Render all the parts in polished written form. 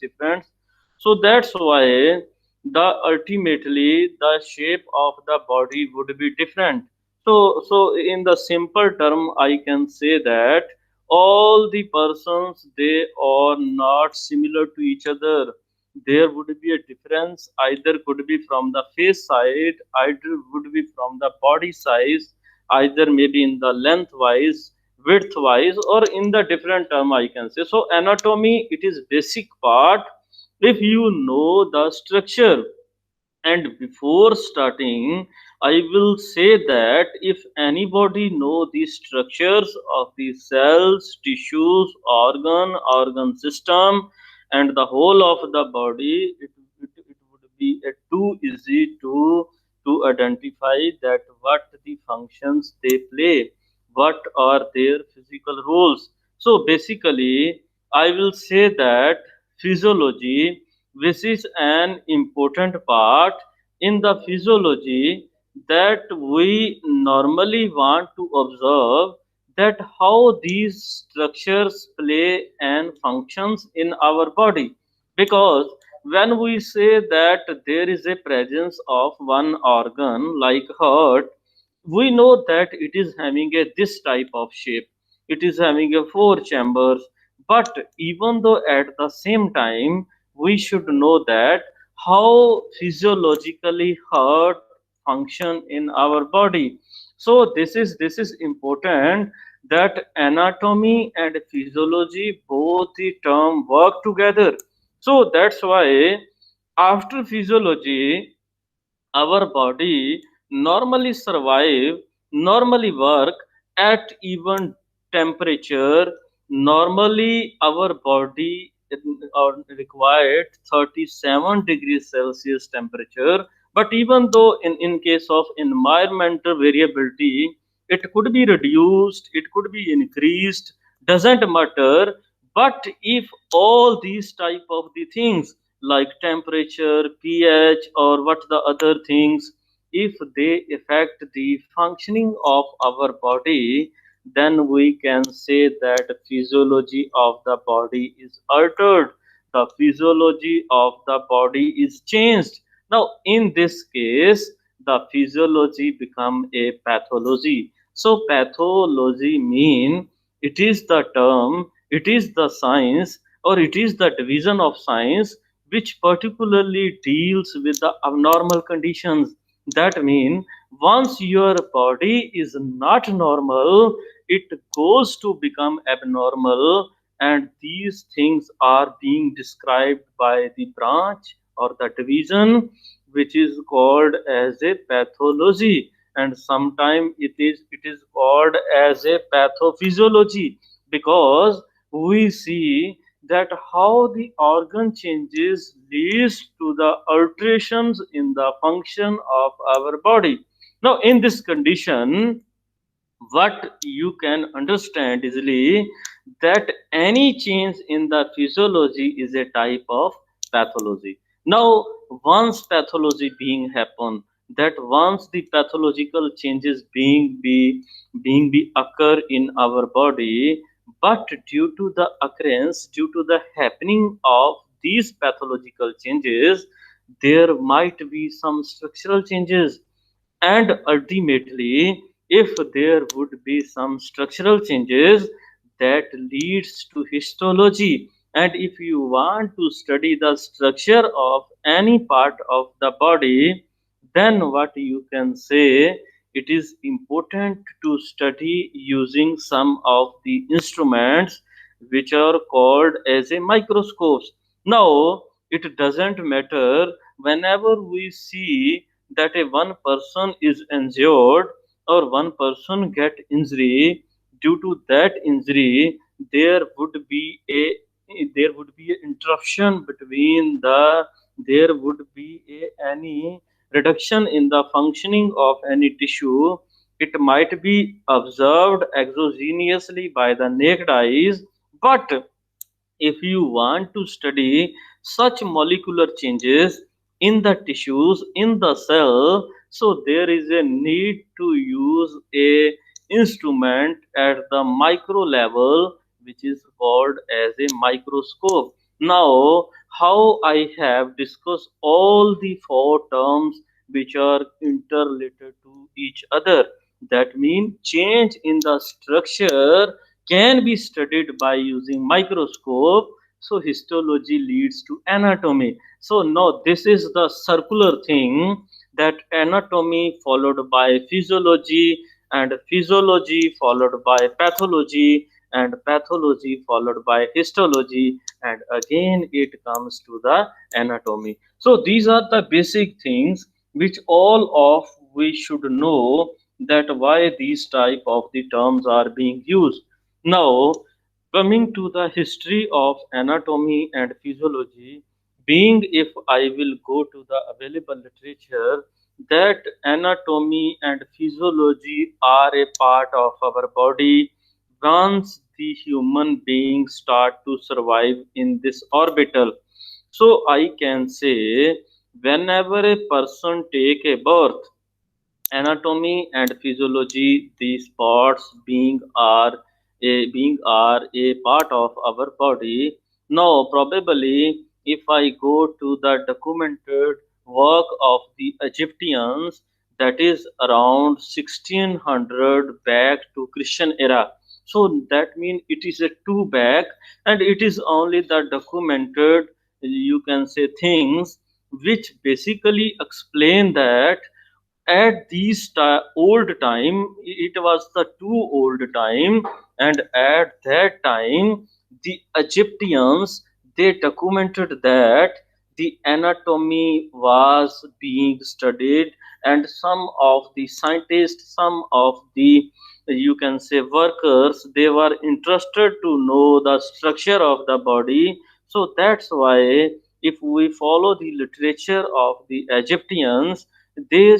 different. So that's why the ultimately the shape of the body would be different. So in the simple term, I can say that all the persons, they are not similar to each other. There would be a difference, either could be from the face side, either would be from the body size, either maybe in the length wise, width wise, or in the different term, I can say. So anatomy, it is basic part. If you know the structure, and before starting, I will say that if anybody know the structures of the cells, tissues, organ system, and the whole of the body, it would be too easy to identify that what the functions they play, what are their physical roles. So basically, I will say that physiology, this is an important part in the physiology, that we normally want to observe that how these structures play and functions in our body. Because when we say that there is a presence of one organ like heart, we know that it is having a this type of shape, it is having a four chambers. But even though at the same time, we should know that how physiologically heart function in our body. So this is important, that anatomy and physiology, both the term work together. So that's why after physiology, our body normally survive, normally work at even temperature. Normally our body required 37 degrees Celsius temperature. But even though in case of environmental variability, it could be reduced, it could be increased, doesn't matter. But if all these type of the things like temperature, pH, or what the other things, if they affect the functioning of our body, then we can say that physiology of the body is altered, the physiology of the body is changed. Now in this case, the physiology become a pathology. So pathology mean, it is the term, it is the science, or it is the division of science which particularly deals with the abnormal conditions. That means once your body is not normal, it goes to become abnormal, and these things are being described by the branch or the division which is called as a pathology. And sometimes it is called as a pathophysiology, because we see that how the organ changes leads to the alterations in the function of our body. Now in this condition, what you can understand easily, that any change in the physiology is a type of pathology. Now once pathology being happen, that once the pathological changes being be occur in our body, but due to the occurrence, due to the happening of these pathological changes, there might be some structural changes. And ultimately, if there would be some structural changes, that leads to histology. And if you want to study the structure of any part of the body, then what you can say, it is important to study using some of the instruments which are called as a microscopes. Now it doesn't matter, whenever we see that a one person is injured or one person get injury, due to that injury there would be a interruption between the, there would be any reduction in the functioning of any tissue. It might be observed exogenously by the naked eyes. But if you want to study such molecular changes in the tissues, in the cell, so there is a need to use a instrument at the micro level which is called as a microscope. Now how I have discussed all the four terms which are interrelated to each other. That means change in the structure can be studied by using microscope. So histology leads to anatomy. So now this is the circular thing, that anatomy followed by physiology, and physiology followed by pathology, and pathology followed by histology, and again it comes to the anatomy. So these are the basic things which all of we should know, that why these type of the terms are being used. Now coming to the history of anatomy and physiology, being if I will go to the available literature, that anatomy and physiology are a part of our body once the human beings start to survive in this orbital. So I can say, whenever a person take a birth, anatomy and physiology, these parts being are a part of our body. Now probably if I go to the documented work of the Egyptians, that is around 1600 back to Christian era, so that means it is a two back, and it is only the documented, you can say, things which basically explain that at these old time, it was the too old time, and at that time the Egyptians, they documented that the anatomy was being studied, and some of the scientists, some of the, you can say, workers, they were interested to know the structure of the body. So that's why if we follow the literature of the Egyptians, they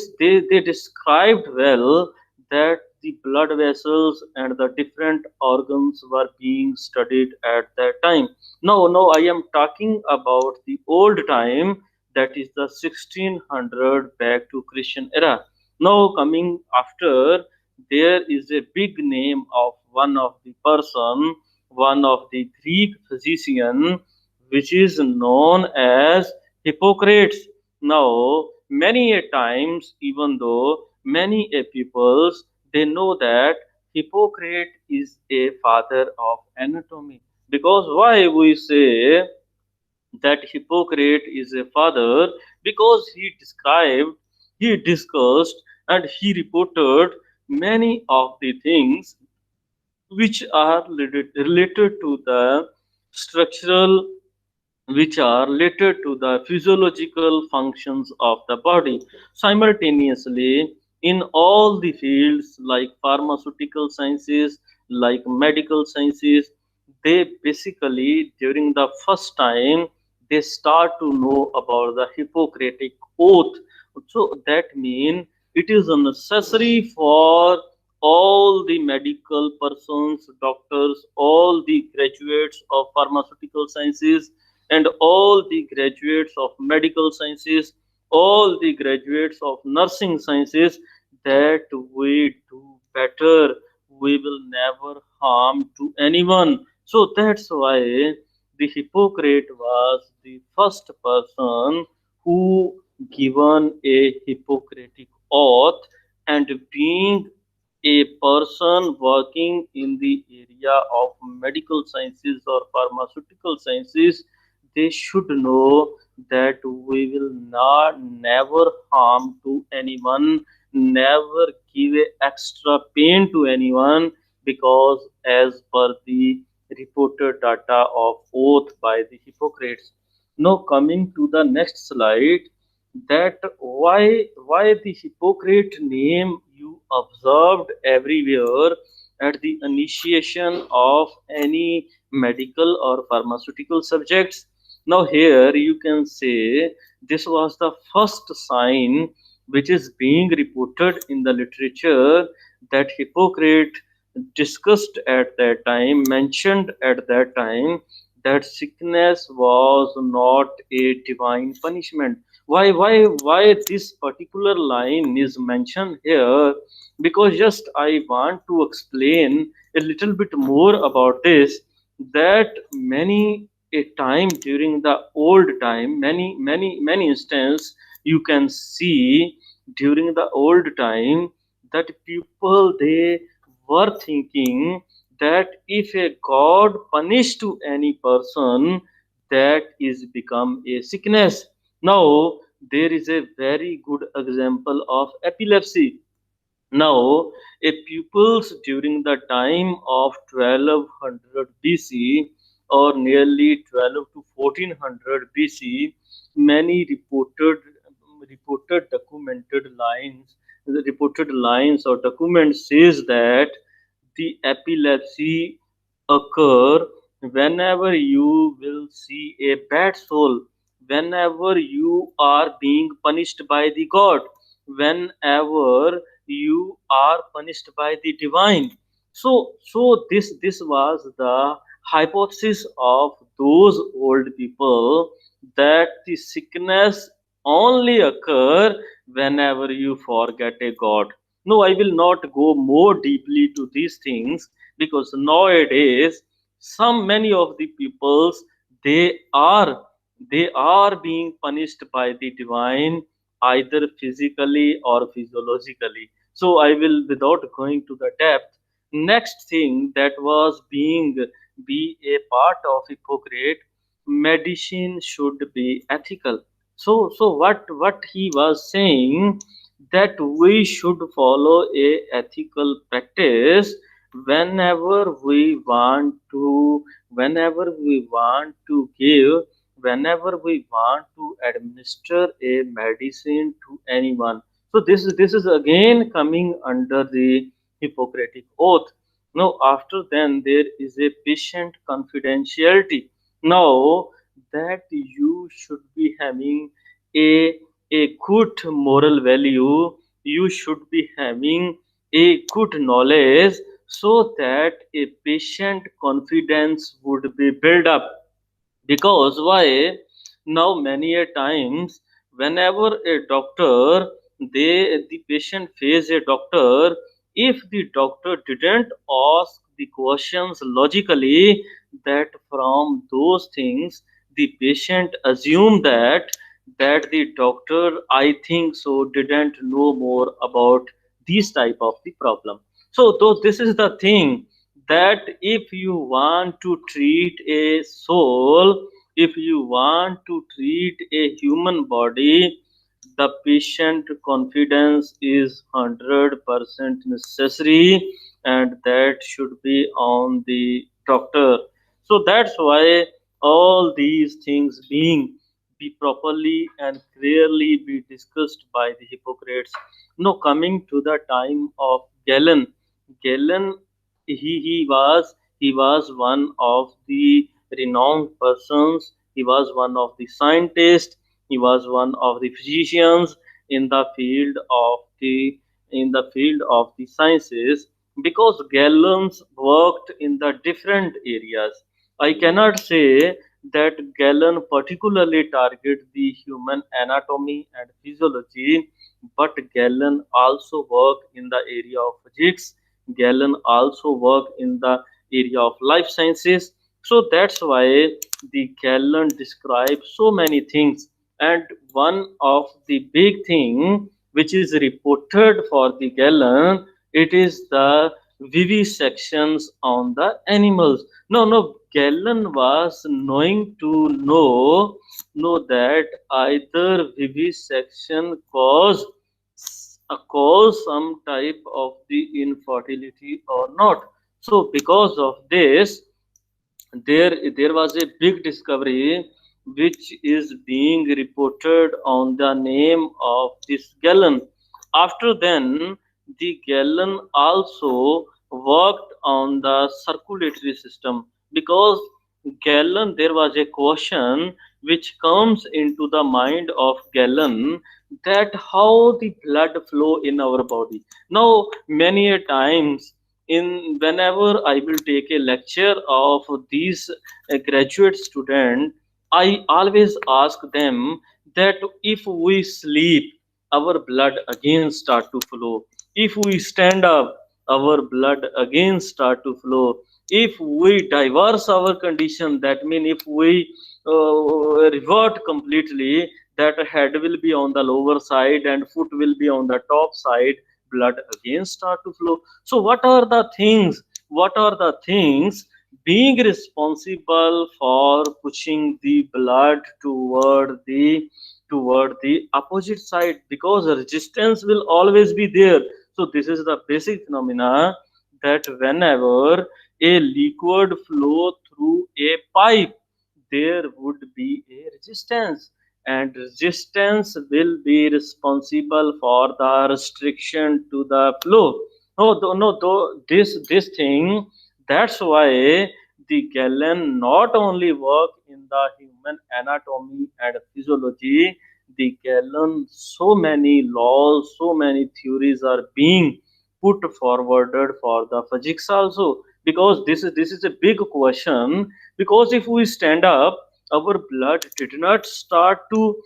described well that the blood vessels and the different organs were being studied at that time. Now I am talking about the old time, that is the 1600 back to Christian era. Now coming after, there is a big name of one of the person, one of the Greek physician, which is known as Hippocrates. Now, many a times, even though many a peoples, they know that Hippocrates is a father of anatomy. Because why we say that Hippocrates is a father? Because he described, he discussed, and he reported many of the things which are related to the structural, which are related to the physiological functions of the body. Simultaneously, in all the fields like pharmaceutical sciences, like medical sciences, they basically, during the first time, they start to know about the Hippocratic oath. So that means it is necessary for all the medical persons, doctors, all the graduates of pharmaceutical sciences, and all the graduates of medical sciences, all the graduates of nursing sciences, that we do better. We will never harm to anyone. So that's why the Hippocrates was the first person who given a Hippocratic oath, and being a person working in the area of medical sciences or pharmaceutical sciences, they should know that we will not never harm to anyone, never give a extra pain to anyone, because as per the reported data of oath by the Hippocrates. Now coming to the next slide, that why the Hippocrate name you observed everywhere at the initiation of any medical or pharmaceutical subjects. Now here you can say this was the first sign which is being reported in the literature, that Hippocrate discussed at that time, mentioned at that time, that sickness was not a divine punishment. Why this particular line is mentioned here? Because just I want to explain a little bit more about this, that many a time during the old time, many instances you can see during the old time that people they were thinking that if a god punish to any person, that is become a sickness. Now there is a very good example of epilepsy. Now, a pupils during the time of 1200 BC or nearly 12 to 1400 BC, many reported lines or documents says that the epilepsy occur whenever you will see a bad soul, whenever you are being punished by the god, whenever you are punished by the divine. So this was the hypothesis of those old people, that the sickness only occur whenever you forget a god. No, I will not go more deeply to these things, because nowadays some many of the peoples, they are they are being punished by the divine, either physically or physiologically. So I will, without going to the depth, next thing that was being be a part of Hippocrates, medicine should be ethical. So what he was saying, that we should follow a ethical practice whenever we want to, give, whenever we want to administer a medicine to anyone. So this is again coming under the Hippocratic oath. Now after then there is a patient confidentiality. Now that you should be having a good moral value, you should be having a good knowledge, so that a patient confidence would be built up. Because why? Now many a times, whenever a doctor, the patient face a doctor, if the doctor didn't ask the questions logically, that from those things the patient assume that the doctor, I think so, didn't know more about these type of the problem. So though this is the thing, that if you want to treat a soul, if you want to treat a human body, the patient confidence is 100% necessary, and that should be on the doctor. So that's why all these things being be properly and clearly be discussed by the Hippocrates. Now coming to the time of Galen. Galen, he was one of the renowned persons. He was one of the scientists. He was one of the physicians in the field of the sciences, because Gallons worked in the different areas. I cannot say that Galen particularly target the human anatomy and physiology, but Galen also worked in the area of physics. Galen also worked in the area of life sciences. So that's why the Galen describes so many things. And one of the big thing which is reported for the Galen, it is the vivisections on the animals. No, Galen was knowing to know that either vivisection cause some type of the infertility or not. So because of this, there was a big discovery which is being reported on the name of this Galen. After then, the Galen also worked on the circulatory system, because Galen, there was a question which comes into the mind of Galen, that how the blood flow in our body. Now, many a times, in whenever I will take a lecture of these graduate student, I always ask them that if we sleep, our blood again start to flow. If we stand up, our blood again start to flow. if we diverse our condition, that means if we revert completely, that head will be on the lower side and foot will be on the top side, blood again start to flow. So what are the things being responsible for pushing the blood toward the opposite side? Because resistance will always be there. So this is the basic phenomena, that whenever a liquid flow through a pipe, there would be a resistance, and resistance will be responsible for the restriction to the flow. This thing, that's why the Galen not only work in the human anatomy and physiology, the Galen so many laws, so many theories are being put forwarded for the physics also. Because this is a big question. Because if we stand up, our blood did not start to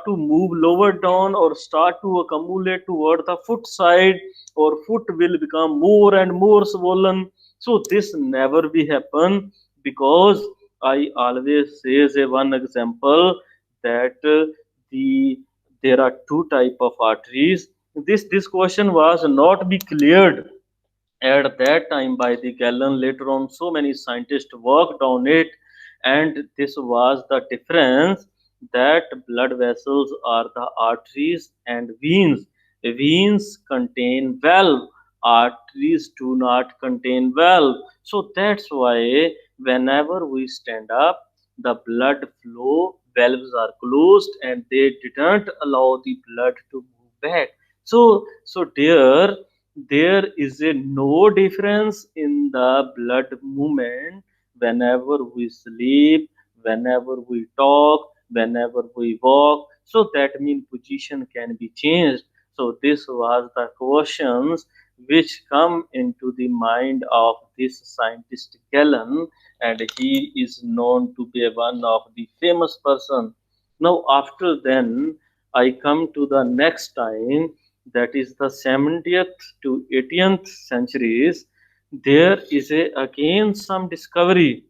move lower down or start to accumulate toward the foot side, or foot will become more and more swollen. So this never be happen. Because I always say as a one example, that the there are two type of arteries. This question was not be cleared at that time by the Galen. Later on, so many scientists worked on it, and this was the difference, that blood vessels are the arteries and veins. Veins contain valve, arteries do not contain valve. So that's why whenever we stand up, the blood flow valves are closed and they didn't allow the blood to move back. So there is a no difference in the blood movement whenever we sleep, whenever we talk, whenever we walk. So that means position can be changed. So this was the questions which come into the mind of this scientist Galen, and he is known to be one of the famous person. Now after then, I come to the next time, that is the 70th to 18th centuries. There is again some discovery.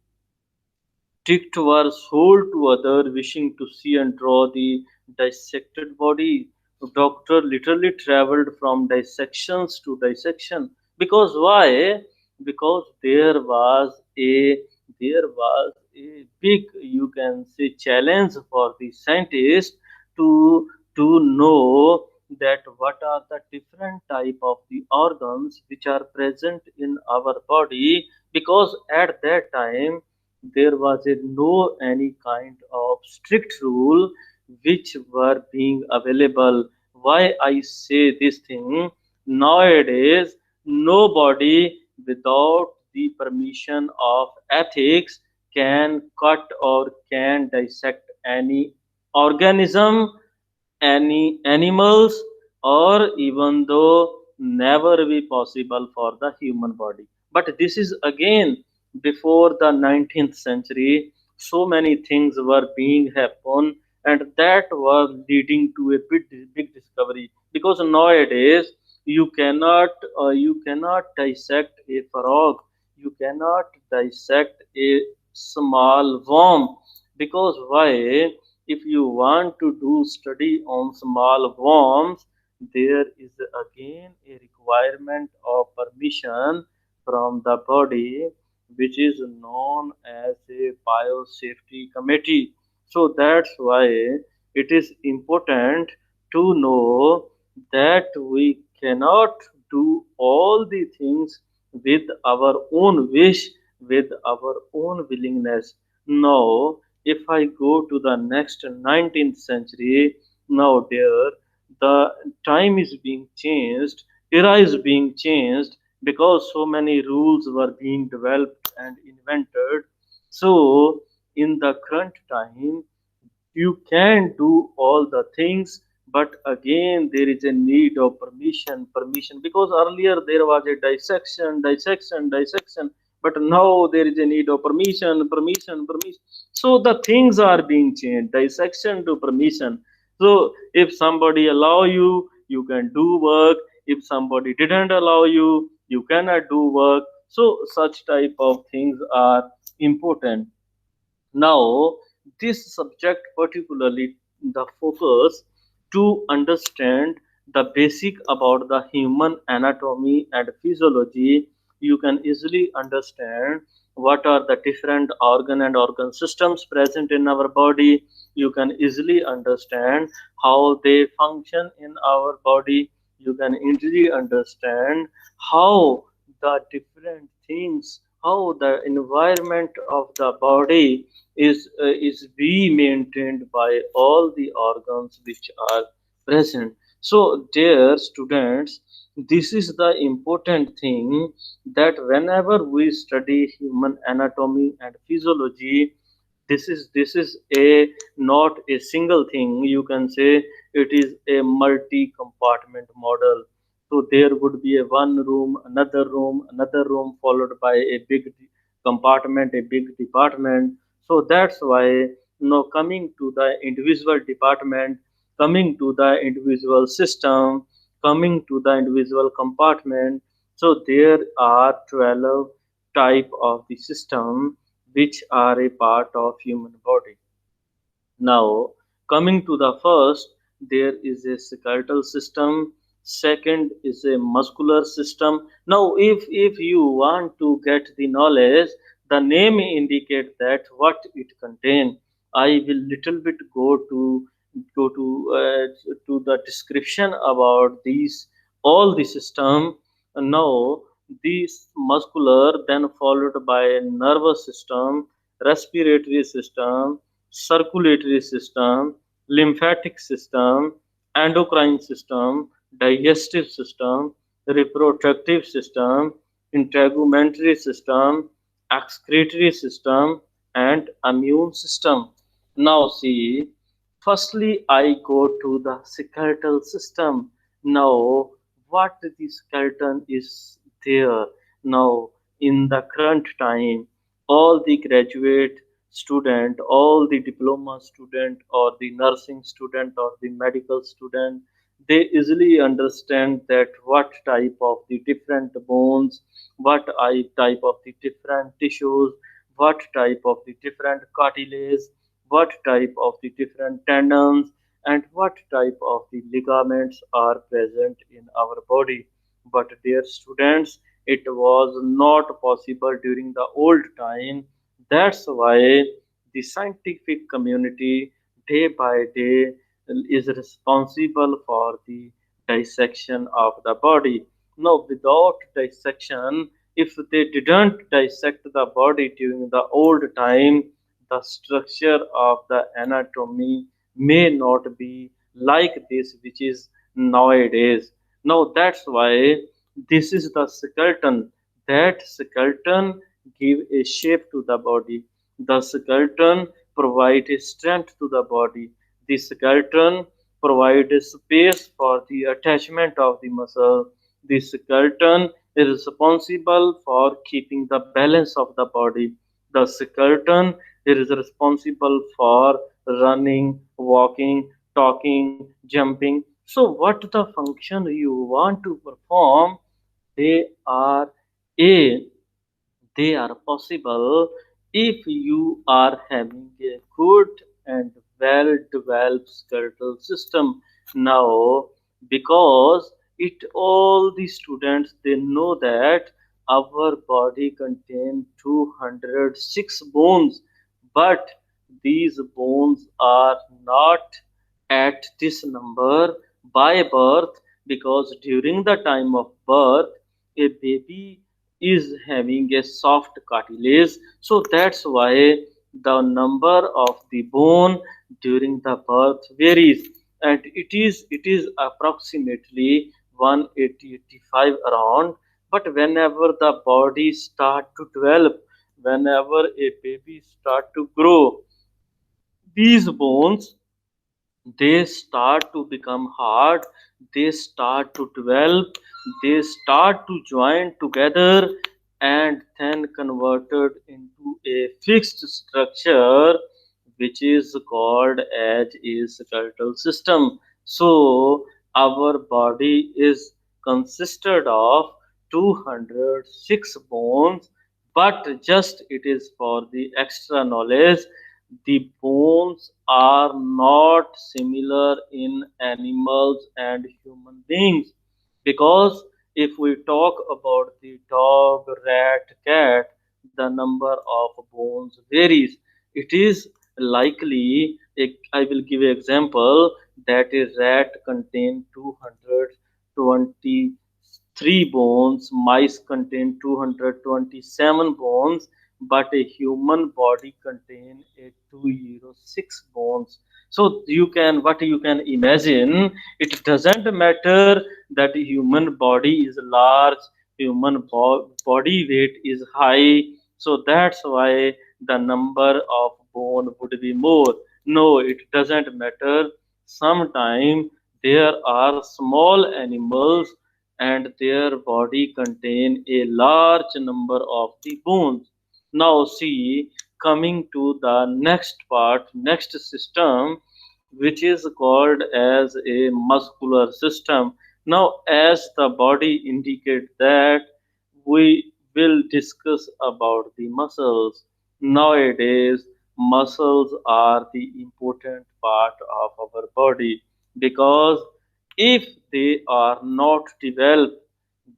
Ticked were sold to others wishing to see and draw the dissected body. Doctor literally traveled from dissections to dissection. Because why? Because there was a big, you can say, challenge for the scientist to know that what are the different type of the organs which are present in our body. Because at that time there was no any kind of strict rule which were being available. Why I say this thing? Nowadays nobody without the permission of ethics can cut or can dissect any organism, any animals, or even though never be possible for the human body. But this is again before the 19th century. So many things were being happen, and that was leading to a big discovery. Because nowadays you cannot dissect a frog, you cannot dissect a small worm. Because why? If you want to do study on small worms, there is again a requirement of permission from the body, which is known as a biosafety committee. So that's why it is important to know that we cannot do all the things with our own wish, with our own willingness. Now if I go to the next 19th century, now there the time is being changed, era is being changed, because so many rules were being developed and invented. So in the current time you can do all the things, but again there is a need of permission. Because earlier there was a dissection, but now there is a need of permission. So the things are being changed, dissection to permission. So if somebody allow you, you can do work. If somebody didn't allow you, you cannot do work. So such type of things are important. Now, this subject particularly the focus to understand the basic about the human anatomy and physiology. You can easily understand what are the different organ and organ systems present in our body. You can easily understand how they function in our body. You can easily understand how the different things, how the environment of the body is be maintained by all the organs which are present. So dear students, this is the important thing, that whenever we study human anatomy and physiology, this is a not a single thing. You can say it is a multi compartment model. So there would be a one room, another room, followed by a big compartment, a big department. So that's why, coming to the individual department, coming to the individual system, coming to the individual compartment, so there are 12 type of the system which are a part of human body. Now, coming to the first, there is a skeletal system. Second is a muscular system. Now, if you want to get the knowledge, the name indicate that what it contain. I will little bit go to the description about these all the system. Now, these muscular, then followed by nervous system, respiratory system, circulatory system, lymphatic system, endocrine system, digestive system, reproductive system, integumentary system, excretory system, and immune system. Now, see, firstly, I go to the skeletal system. Now, what the skeleton is there? Now, in the current time, all the graduate student, all the diploma student, or the nursing student, or the medical student, they easily understand that what type of the different bones, what type of the different tissues, what type of the different cartilage, what type of the different tendons, and what type of the ligaments are present in our body. But dear students, it was not possible during the old time. That's why the scientific community day by day is responsible for the dissection of the body. Now, without dissection, if they didn't dissect the body during the old time, the structure of the anatomy may not be like this, which is nowadays. Now, that's why this is the skeleton. That skeleton give a shape to the body. The skeleton provide a strength to the body. The skeleton provide a space for the attachment of the muscle. The skeleton is responsible for keeping the balance of the body. The skeleton is responsible for running, walking, talking, jumping. So what the function you want to perform, they are a they are possible if you are having a good and well developed skeletal system. Now, because it all the students they know that our body contains 206 bones, but these bones are not at this number by birth, because during the time of birth a baby is having a soft cartilage. So that's why the number of the bone during the birth varies, and it is approximately 180-85 around. But whenever the body start to develop, whenever a baby start to grow, these bones they start to become hard, they start to develop, they start to join together, and then converted into a fixed structure which is called as a skeletal system. So our body is consisted of 206 bones, but just it is for the extra knowledge. The bones are not similar in animals and human beings, because if we talk about the dog, rat, cat, the number of bones varies. It is likely, I will give an example, that a rat contains 223 bones, mice contain 227 bones, but a human body contain a 206 bones. So you can, what you can imagine, it doesn't matter that human body is large, human body weight is high, so that's why the number of bone would be more. No, it doesn't matter. Sometimes there are small animals and their body contain a large number of the bones. Now see, coming to the next part, next system, which is called as a muscular system. Now, as the body indicates that, we will discuss about the muscles. Nowadays, muscles are the important part of our body, because if they are not developed,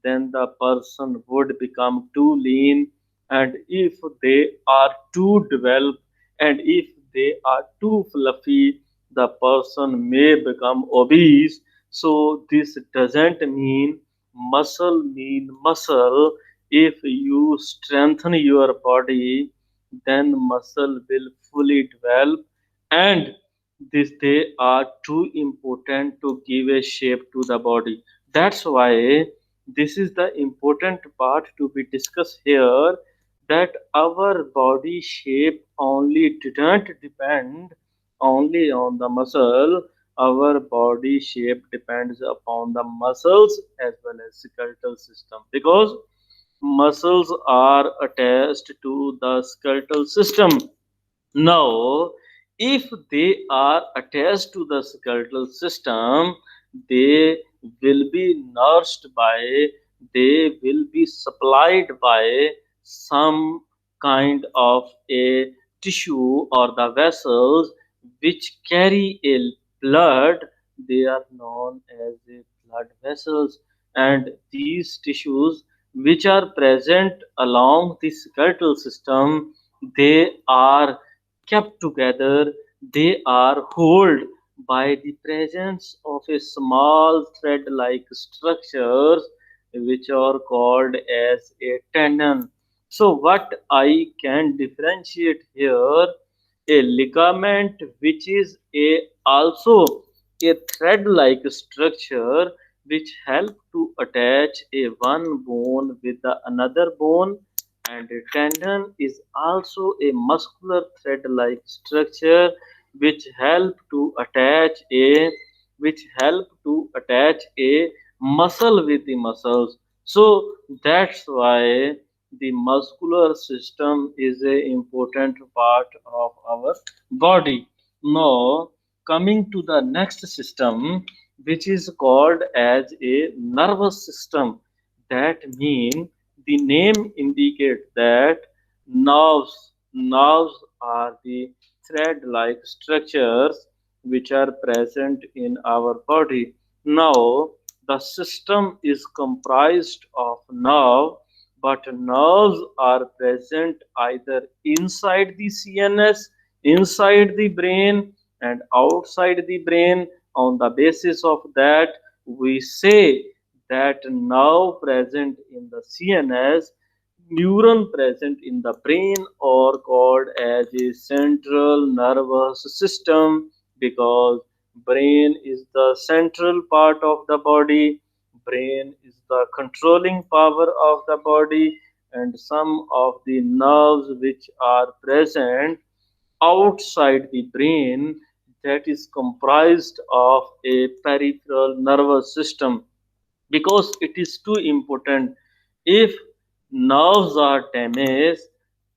then the person would become too lean, and if they are too developed, and if they are too fluffy, the person may become obese. So this doesn't mean muscle. If you strengthen your body, then muscle will fully develop, and this they are too important to give a shape to the body. That's why this is the important part to be discussed here, that our body shape only didn't depend only on the muscle. Our body shape depends upon the muscles as well as skeletal system, because muscles are attached to the skeletal system. Now, if they are attached to the skeletal system, they will be nourished by, they will be supplied by some kind of a tissue or the vessels which carry a blood. They are known as a blood vessels, and these tissues which are present along the skeletal system, they are kept together, they are held by the presence of a small thread-like structures which are called as a tendon. So what I can differentiate here, a ligament which is a also a thread-like structure which help to attach a one bone with the another bone, and a tendon is also a muscular thread-like structure which help to attach a muscle with the muscles. So that's why the muscular system is a important part of our body. Now, coming to the next system, which is called as a nervous system. That means the name indicates that nerves are the thread-like structures which are present in our body. Now, the system is comprised of nerve, but nerves are present either inside the CNS, inside the brain, and outside the brain. On the basis of that, we say that nerve present in the CNS, neuron present in the brain, or called as a central nervous system, because brain is the central part of the body, brain is the controlling power of the body, and some of the nerves which are present outside the brain, that is comprised of a peripheral nervous system, because it is too important. If nerves are damaged,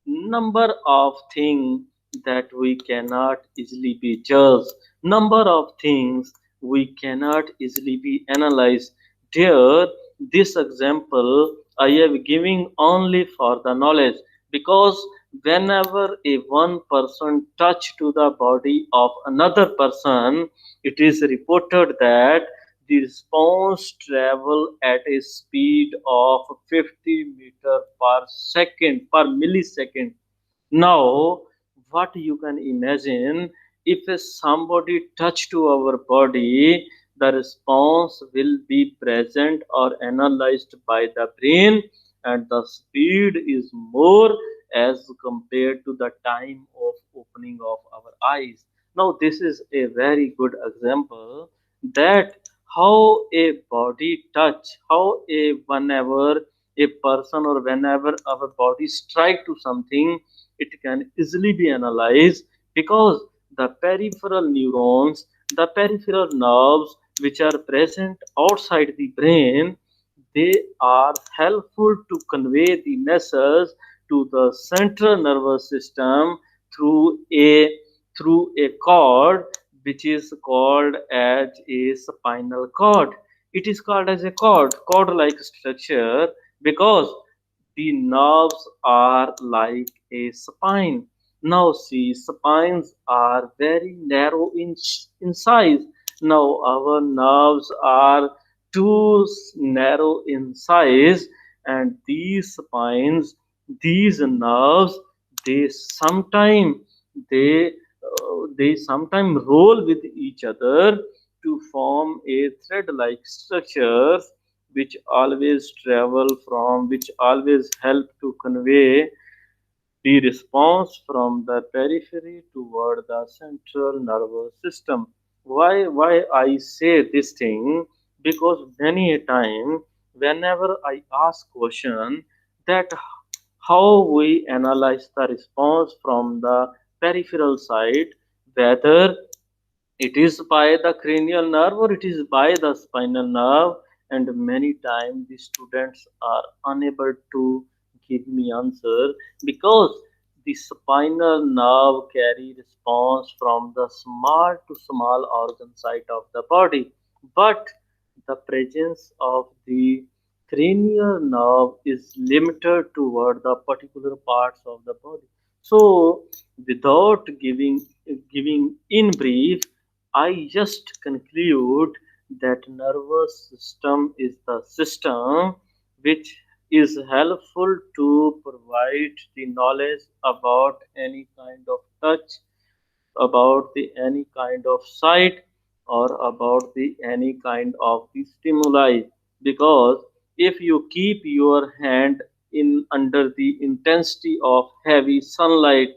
number of things that we cannot easily be judged, number of things we cannot easily be analyzed. There, this example I am giving only for the knowledge, because whenever a one person touch to the body of another person, it is reported that the response travel at a speed of 50 meter per second per millisecond. Now, what you can imagine, if somebody touch to our body, the response will be present or analyzed by the brain, and the speed is more as compared to the time of opening of our eyes. Now, this is a very good example that how a body touch, how a whenever a person or whenever our body strike to something, it can easily be analyzed, because the peripheral neurons, the peripheral nerves which are present outside the brain, they are helpful to convey the message to the central nervous system through a through a cord which is called as a spinal cord. It is called as a cord like structure, because the nerves are like a spine. Now, see, spines are very narrow in size. Now, our nerves are too narrow in size, and these spines, these nerves, they sometimes they they sometimes roll with each other to form a thread-like structure which always help to convey the response from the periphery toward the central nervous system. Why I say this thing? Because many a time, whenever I ask question that how we analyze the response from the peripheral side, whether it is by the cranial nerve or it is by the spinal nerve, and many times the students are unable to give me answer, because the spinal nerve carry response from the small to small organ site of the body, but the presence of the cranial nerve is limited toward the particular parts of the body. So, without giving in brief, I just conclude that nervous system is the system which is helpful to provide the knowledge about any kind of touch, about the any kind of sight, or about the any kind of the stimuli, because if you keep your hand in under the intensity of heavy sunlight,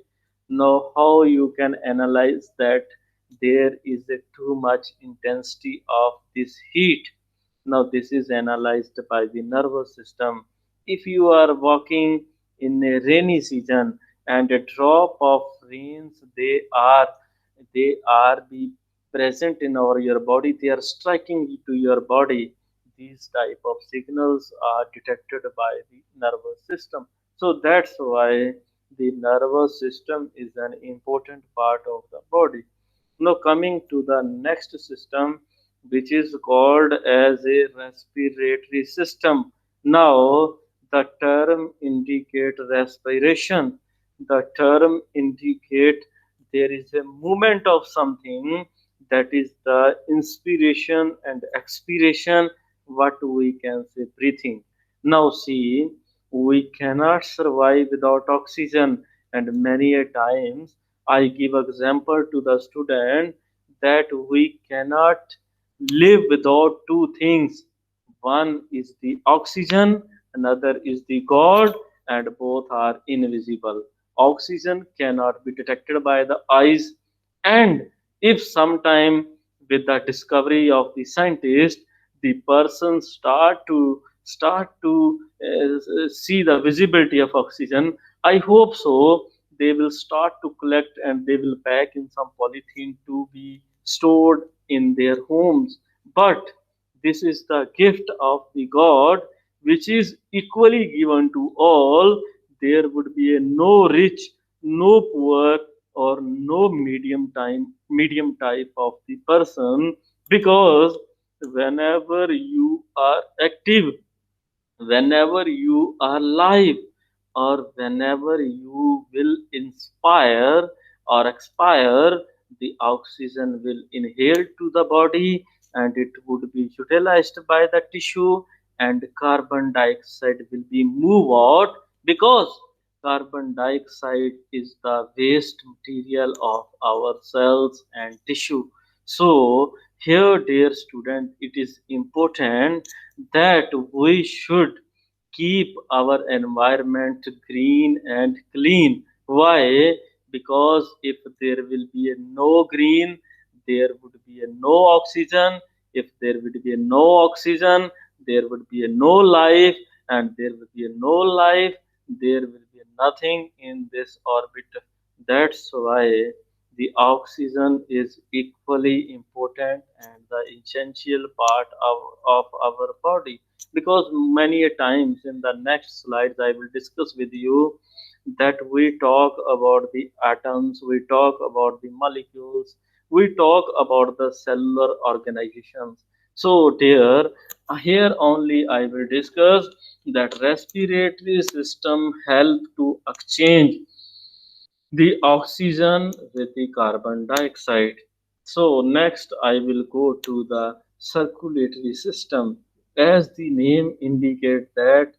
now how you can analyze that there is a too much intensity of this heat. Now this is analyzed by the nervous system. If you are walking in a rainy season and a drop of rains, they are be present in our your body, they are striking to your body. These type of signals are detected by the nervous system. So that's why the nervous system is an important part of the body. Now coming to the next system, which is called as a respiratory system. Now the term indicate respiration, the term indicate there is a movement of something, that is the inspiration and expiration, what we can say breathing. Now see, we cannot survive without oxygen, and many a times I give example to the student that we cannot live without two things. One is the oxygen, another is the God, and both are invisible. Oxygen cannot be detected by the eyes, and if sometime with the discovery of the scientist, the person start to see the visibility of oxygen, I hope so. They will start to collect and they will pack in some polythene to be stored in their homes. But this is the gift of the God, which is equally given to all. There would be a no rich, no poor, or no medium type of the person, because whenever you are active, whenever you are live or whenever you will inspire or expire, the oxygen will inhale to the body and it would be utilized by the tissue, and carbon dioxide will be moved out because carbon dioxide is the waste material of our cells and tissue. So here, dear student, it is important that we should keep our environment green and clean. Why? Because if there will be a no green, there would be a no oxygen. If there would be a no oxygen, there would be a no life, and there would be a no life, there will be nothing in this orbit. That's why the oxygen is equally important and the essential part of our body, because many a times in the next slides I will discuss with you that we talk about the atoms, we talk about the molecules, we talk about the cellular organizations. So dear, here only I will discuss that respiratory system help to exchange the oxygen with the carbon dioxide. So next I will go to the circulatory system. As the name indicates that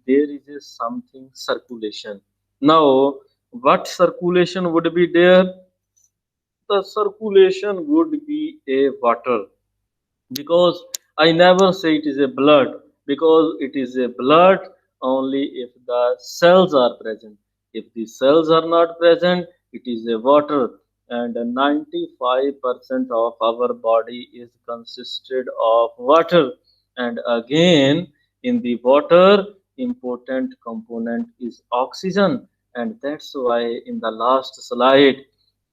there is a something circulation. Now, what circulation would be there? The circulation would be a water, because I never say it is a blood, because it is a blood only if the cells are present. If the cells are not present, it is a water, and 95% of our body is consisted of water. And again, in the water, important component is oxygen, and that's why in the last slide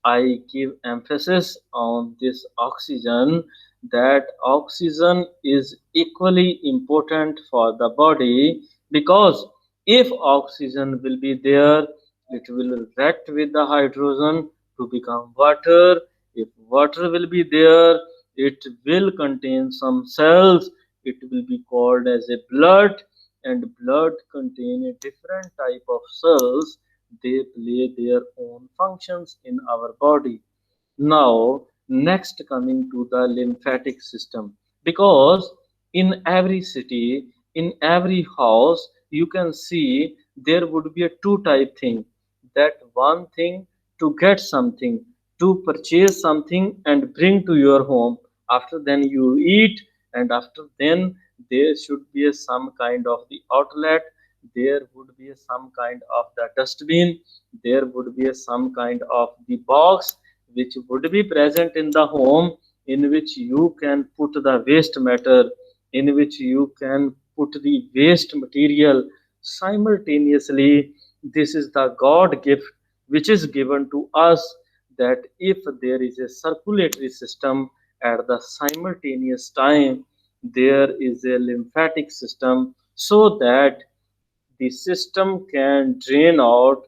I give emphasis on this oxygen, that oxygen is equally important for the body, because if oxygen will be there, it will react with the hydrogen to become water. If water will be there, it will contain some cells, it will be called as a blood, and blood contain a different type of cells, they play their own functions in our body. Now, next coming to the lymphatic system, because in every city, in every house, you can see there would be a two type thing. That one thing to get something, to purchase something and bring to your home. After then you eat, and after then there should be a some kind of the outlet. There would be a some kind of the dustbin. There would be a some kind of the box which would be present in the home, in which you can put the waste matter, in which you can put the waste material. Simultaneously, this is the God gift which is given to us, that if there is a circulatory system, at the simultaneous time there is a lymphatic system, so that the system can drain out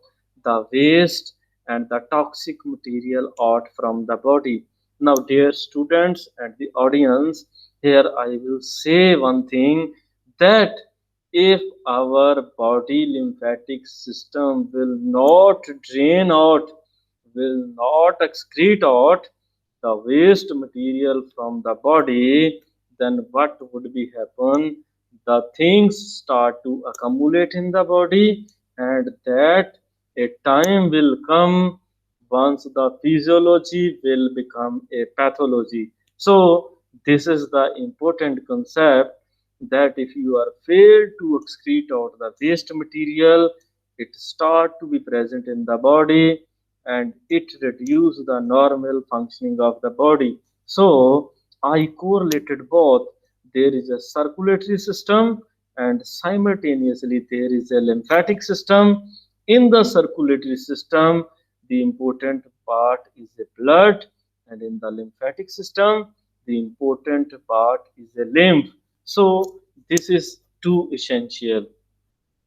the waste and the toxic material out from the body. Now, dear students and the audience, here I will say one thing, that if our body lymphatic system will not drain out, will not excrete out the waste material from the body, then what would be happen? The things start to accumulate in the body, and that a time will come once the physiology will become a pathology. So this is the important concept, that if you are failed to excrete out the waste material, it start to be present in the body and it reduce the normal functioning of the body. So I correlated both. There is a circulatory system and simultaneously there is a lymphatic system. In the circulatory system, the important part is the blood, and in the lymphatic system, the important part is the lymph. So this is too essential.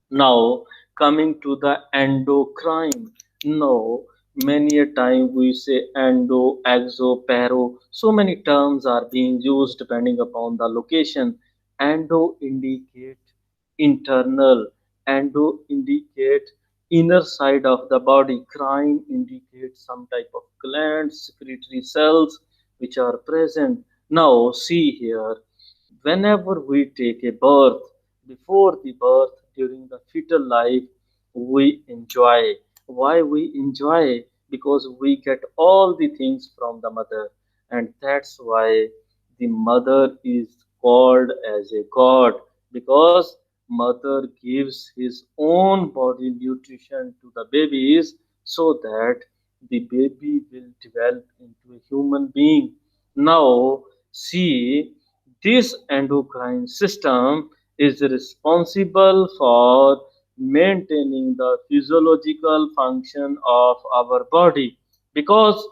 Now, coming to the endocrine. Now, many a time we say endo, exo, pero. So many terms are being used depending upon the location. Endo indicate internal. Endo indicate inner side of the body. Crine indicates some type of glands, secretory cells which are present. Now see here, whenever we take a birth, before the birth, during the fetal life, we enjoy. Why we enjoy? Because we get all the things from the mother, and that's why the mother is called as a god, because mother gives his own body nutrition to the babies so that the baby will develop into a human being. Now see, this endocrine system is responsible for maintaining the physiological function of our body, because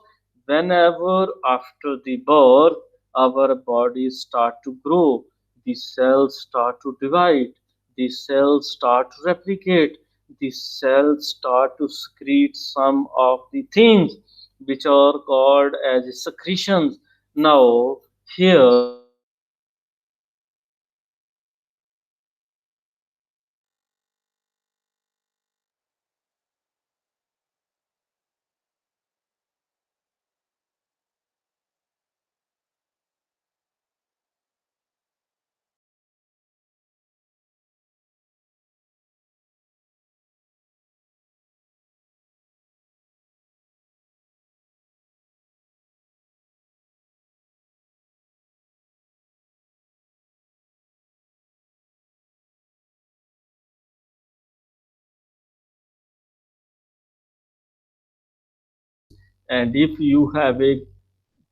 whenever after the birth our bodies start to grow, the cells start to divide, the cells start to replicate, the cells start to secrete some of the things which are called as secretions. Now here the endocrine system is responsible for maintaining the physiological function of our body. Now this endocrine system and if you have a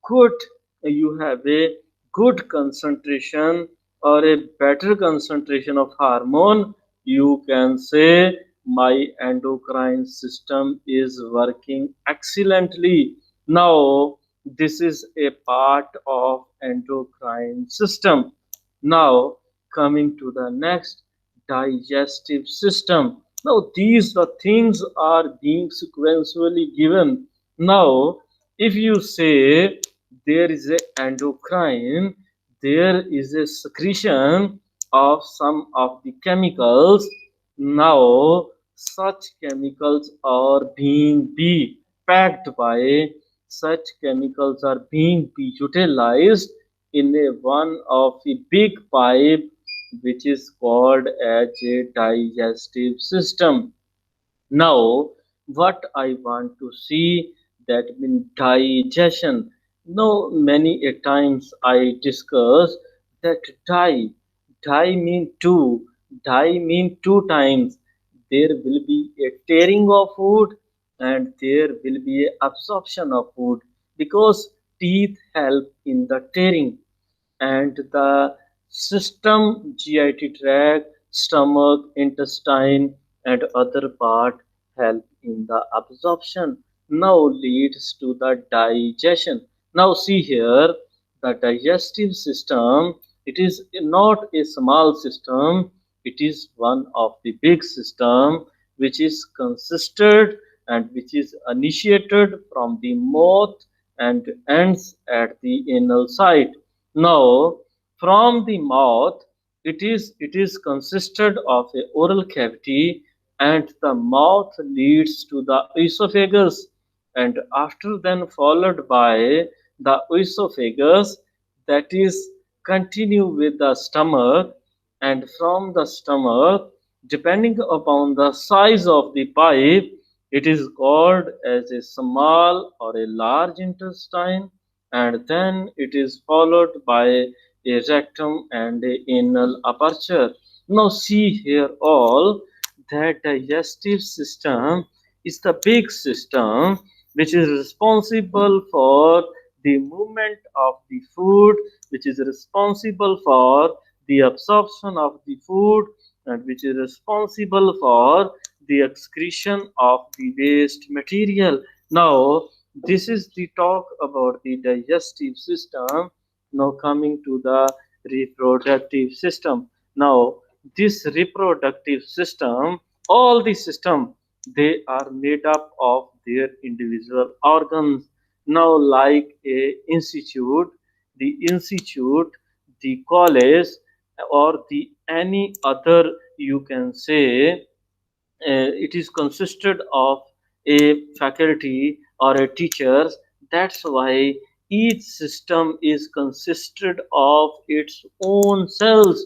good you have a good concentration or a better concentration of hormone, you can say my endocrine system is working excellently. Now this is a part of endocrine system. Now coming to the next, digestive system. Now these the things are being sequentially given. Now if you say there is a endocrine, there is a secretion of some of the chemicals. Now such chemicals are being be packed by, such chemicals are being be utilized in a one of the big pipe which is called as a digestive system. Now, what I want to see, that means digestion. Now, many a times I discuss that die mean two, die mean two times. There will be a tearing of food and there will be a absorption of food, because teeth help in the tearing, and the system, GIT tract, stomach, intestine, and other part help in the absorption. Now leads to the digestion. Now see here, the digestive system, it is not a small system, it is one of the big system which is consisted and which is initiated from the mouth and ends at the anal site. Now, from the mouth, it is consisted of a oral cavity, and the mouth leads to the esophagus, and after then followed by the esophagus, that is continue with the stomach, and from the stomach, depending upon the size of the pipe, it is called as a small or a large intestine, and then it is followed by a rectum and a anal aperture. Now see here all, that digestive system is the big system which is responsible for the movement of the food, which is responsible for the absorption of the food, and which is responsible for the excretion of the waste material. Now this is the talk about the digestive system. Now coming to the reproductive system. Now this reproductive system, all the system, they are made up of their individual organs. Now like a institute, the college, or the any other you can say it is consisted of a faculty or a teachers. That's why each system is consisted of its own cells,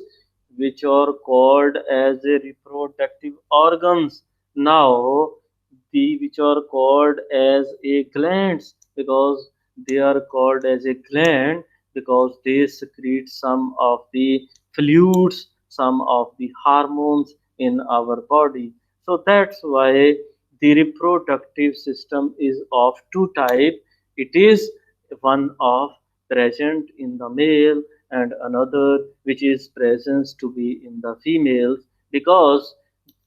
which are called as a reproductive organs. Now the which are called as a glands, because they are called as a gland because they secrete some of the fluids, some of the hormones in our body. So that's why the reproductive system is of two type. It is one of present in the male and another which is present to be in the females, because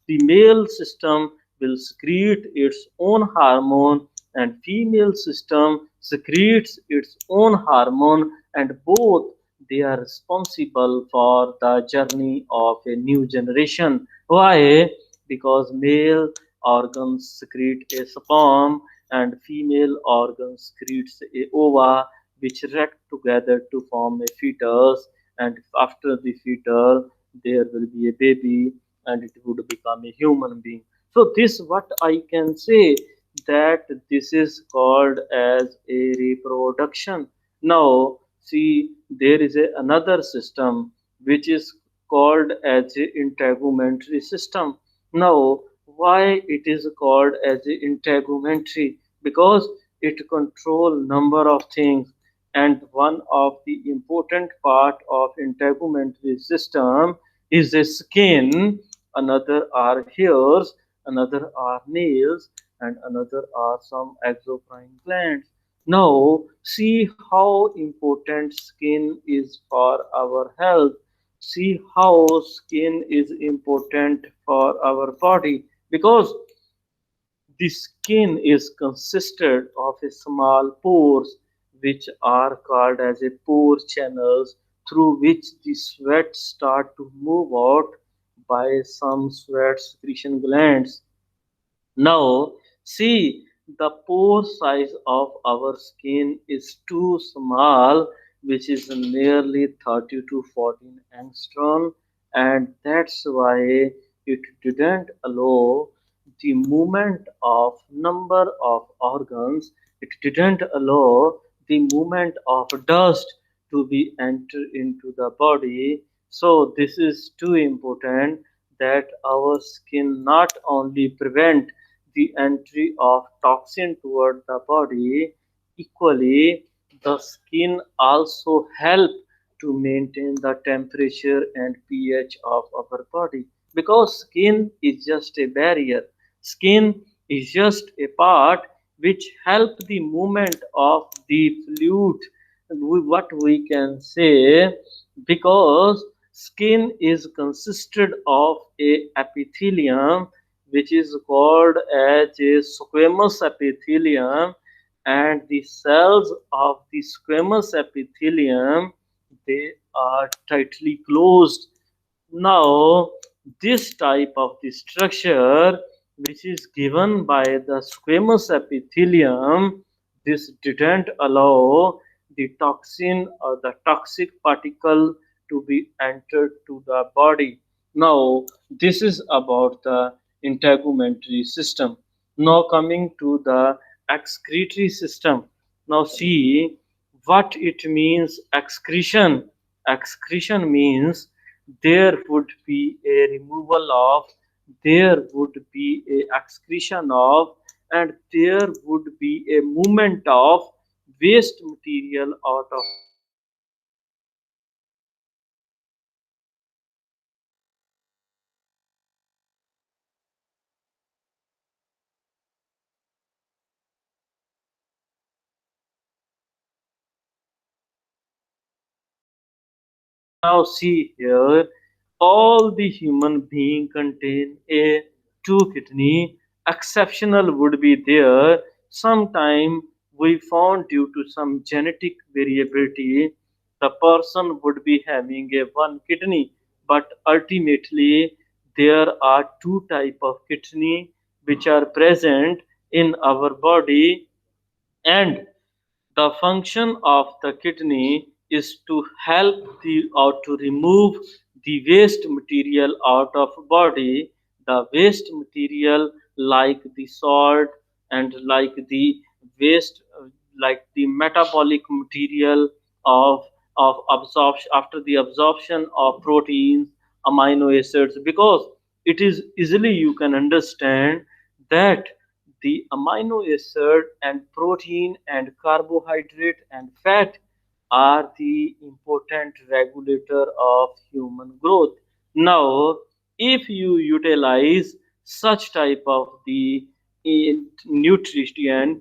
the male system will secrete its own hormone and female system secretes its own hormone, and both they are responsible for the journey of a new generation. Why? Because male organs secrete a sperm and female organs secretes a ova, which react together to form a fetus, and after the fetus there will be a baby and it would become a human being. So this what I can say, that this is called as a reproduction. Now see, there is another system which is called as a integumentary system. Now why it is called as a integumentary? Because it control number of things, and one of the important part of integumentary system is the skin, another are hairs, another are nails, and another are some exocrine glands. Now, see how important skin is for our health. See how skin is important for our body, because the skin is consisted of a small pores which are called as a pore channels, through which the sweat start to move out by some sweat secretion glands. Now, see, the pore size of our skin is too small, which is nearly 30 to 14 angstrom, and that's why it didn't allow the movement of number of organs. It didn't allow the movement of dust to be entered into the body. So this is too important, that our skin not only prevent the entry of toxin toward the body, equally the skin also help to maintain the temperature and pH of our body, because skin is just a barrier. Skin is just a part which help the movement of the fluid. What we can say, because skin is consisted of a epithelium which is called as a squamous epithelium, and the cells of the squamous epithelium, they are tightly closed. Now this type of the structure which is given by the squamous epithelium, this didn't allow the toxin or the toxic particle to be entered to the body. Now this is about the integumentary system. Now coming to the excretory system. Now see what it means excretion. Excretion means there would be a removal of, there would be a excretion of, and there would be a movement of waste material out of our body. Now see, now see here, all the human being contain a two kidney. Exceptional would be there. Sometime we found due to some genetic variability, the person would be having a one kidney, but ultimately there are two type of kidney which are present in our body, and the function of the kidney is to help the or to remove the waste material out of body, the waste material like the salt and like the waste, like the metabolic material of absorption after the absorption of proteins, amino acids, because it is easily you can understand that the amino acid and protein and carbohydrate and fat are the important regulator of human growth. Now, if you utilize such type of the nutrients,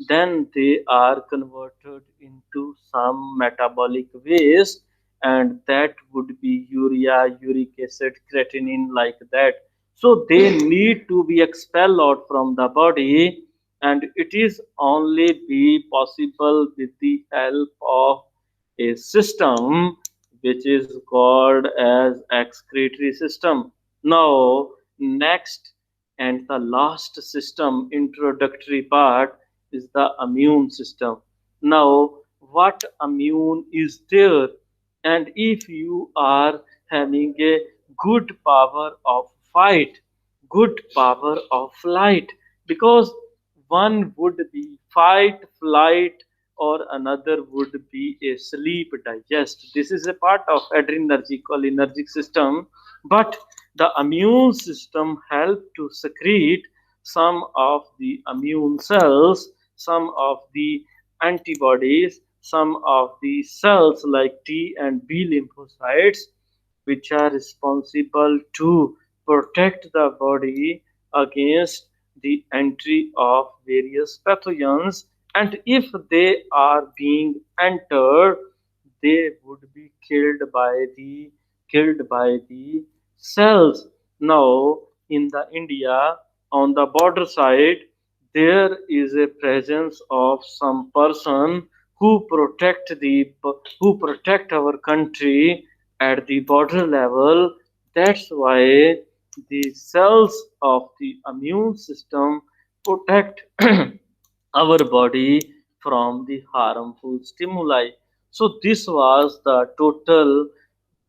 then they are converted into some metabolic waste, and that would be urea, uric acid, creatinine, like that. So they need to be expelled out from the body, and it is only be possible with the help of a system which is called as excretory system. Now, next and the last system, introductory part, is the immune system. Now, what immune is there? And if you are having a good power of fight, good power of flight, because one would be fight, flight, or another would be a sleep, digest. This is a part of adrenergic or energetic system, but the immune system help to secrete some of the immune cells, some of the antibodies, some of the cells like T and B lymphocytes, which are responsible to protect the body against the entry of various pathogens, and if they are being entered, they would be killed by the cells. Now in the India, on the border side, there is a presence of some person who protect our country at the border level. That's why the cells of the immune system protect our body from the harmful stimuli. So this was the total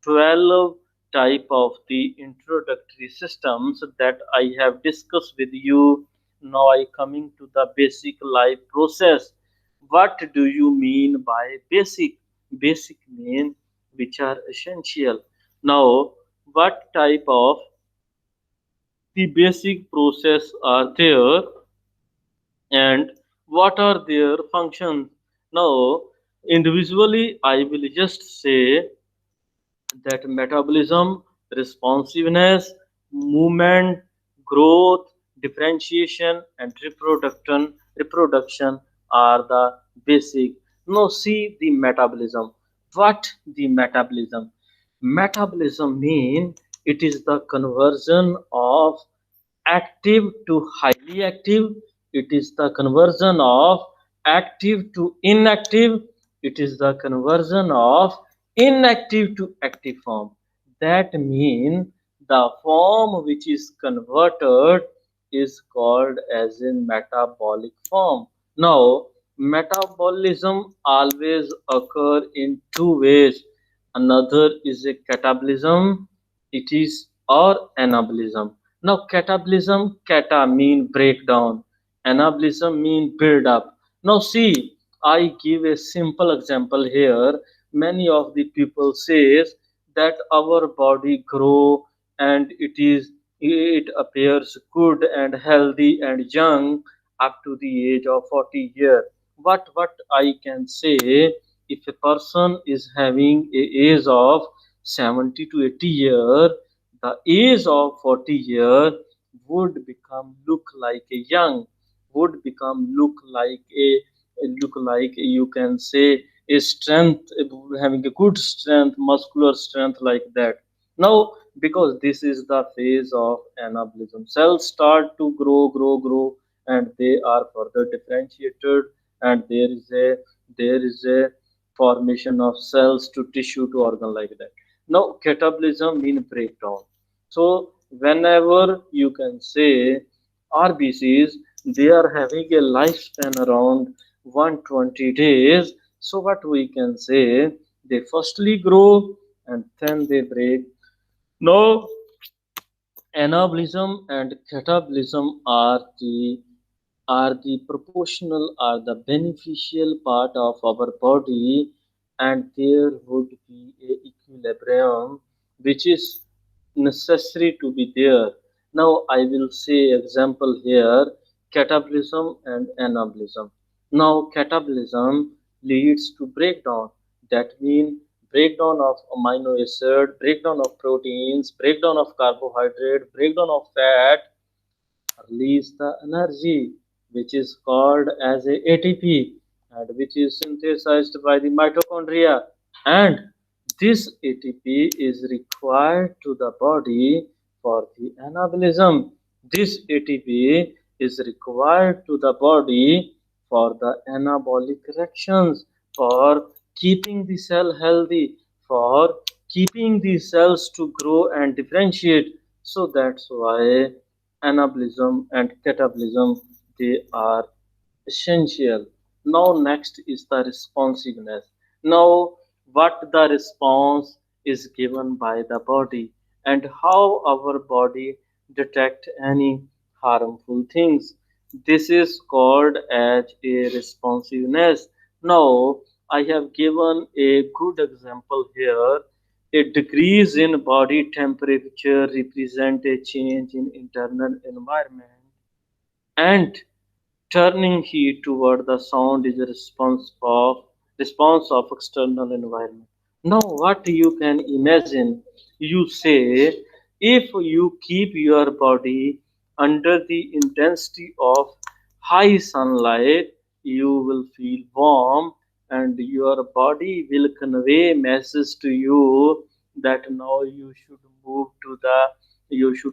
12 type of the introductory systems that I have discussed with you. Now I coming to the basic life process. What do you mean by basic? Basic mean which are essential. Now, what type of the basic process are there, and what are their functions? Now, individually, I will just say that metabolism, responsiveness, movement, growth, differentiation, and reproduction are the basic. Now see the metabolism. What the metabolism? Metabolism mean it is the conversion of active to highly active. It is the conversion of active to inactive. It is the conversion of inactive to active form. That means the form which is converted is called as a metabolic form. Now, metabolism always occur in two ways. Another is a catabolism, it is or anabolism. Now, catabolism, cata mean breakdown, anabolism mean build up. Now, see, I give a simple example here. Many of the people says that our body grow and it appears good and healthy and young up to the age of 40 years. What I can say, if a person is having a age of 70 to 80 year, the age of 40 year would become look like a young, would become look like you can say a strength, having a good strength, muscular strength, like that. Now, because this is the phase of anabolism, cells start to grow, and they are further differentiated, and there is a formation of cells to tissue to organ, like that. Now catabolism mean breakdown. So whenever you can say RBCs, they are having a lifespan around 120 days. So what we can say, they firstly grow and then they break. Now, anabolism and catabolism are the proportional are the beneficial part of our body, and there would be a equilibrium which is necessary to be there. Now I will say example here: catabolism and anabolism. Now catabolism leads to breakdown, that means breakdown of amino acid, breakdown of proteins, breakdown of carbohydrate, breakdown of fat, release the energy which is called as a ATP, and which is synthesized by the mitochondria, and this ATP is required to the body for the anabolism. This ATP is required to the body for the anabolic reactions, for keeping the cell healthy, for keeping the cells to grow and differentiate. So that's why anabolism and catabolism, they are essential. Now next is the responsiveness. Now what the response is given by the body, and how our body detect any harmful things, this is called as a responsiveness. Now I have given a good example here. A decrease in body temperature represent a change in internal environment, and turning heat toward the sound is a response of external environment. Now, what you can imagine, you say, if you keep your body under the intensity of high sunlight, you will feel warm, and your body will convey message to you that now you should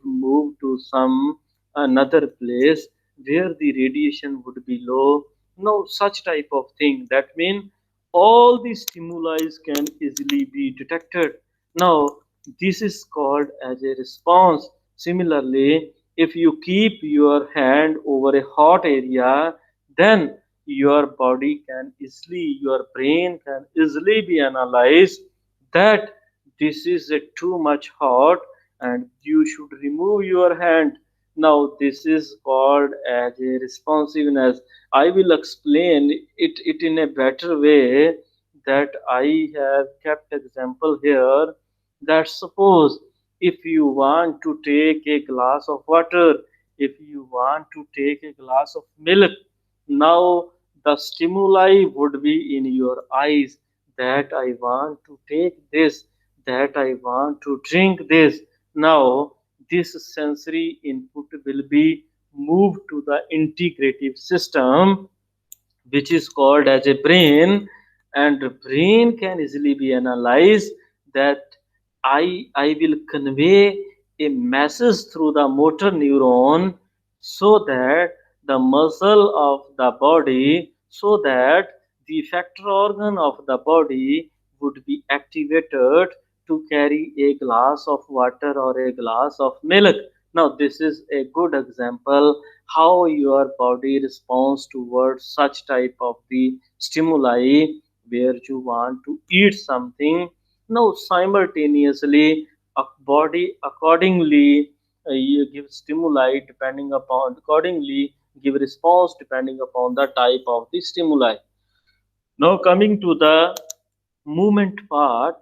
move to some another place where the radiation would be low. No such type of thing. That means all the stimuli can easily be detected. Now, this is called as a response. Similarly, if you keep your hand over a hot area, then your brain can easily be analyzed that this is a too much hot, and you should remove your hand. Now this is called as a responsiveness. I will explain it in a better way, that I have kept example here, that suppose if you want to take a glass of water, if you want to take a glass of milk, now the stimuli would be in your eyes, that I want to take this, that I want to drink this. Now this sensory input will be moved to the integrative system, which is called as a brain, and the brain can easily be analyzed that I will convey a message through the motor neuron, so that the muscle of the body, so that the effector organ of the body would be activated to carry a glass of water or a glass of milk. Now this is a good example how your body responds towards such type of the stimuli, where you want to eat something. Now simultaneously a body accordingly you give stimuli depending upon, accordingly give response depending upon the type of the stimuli. Now coming to the movement part,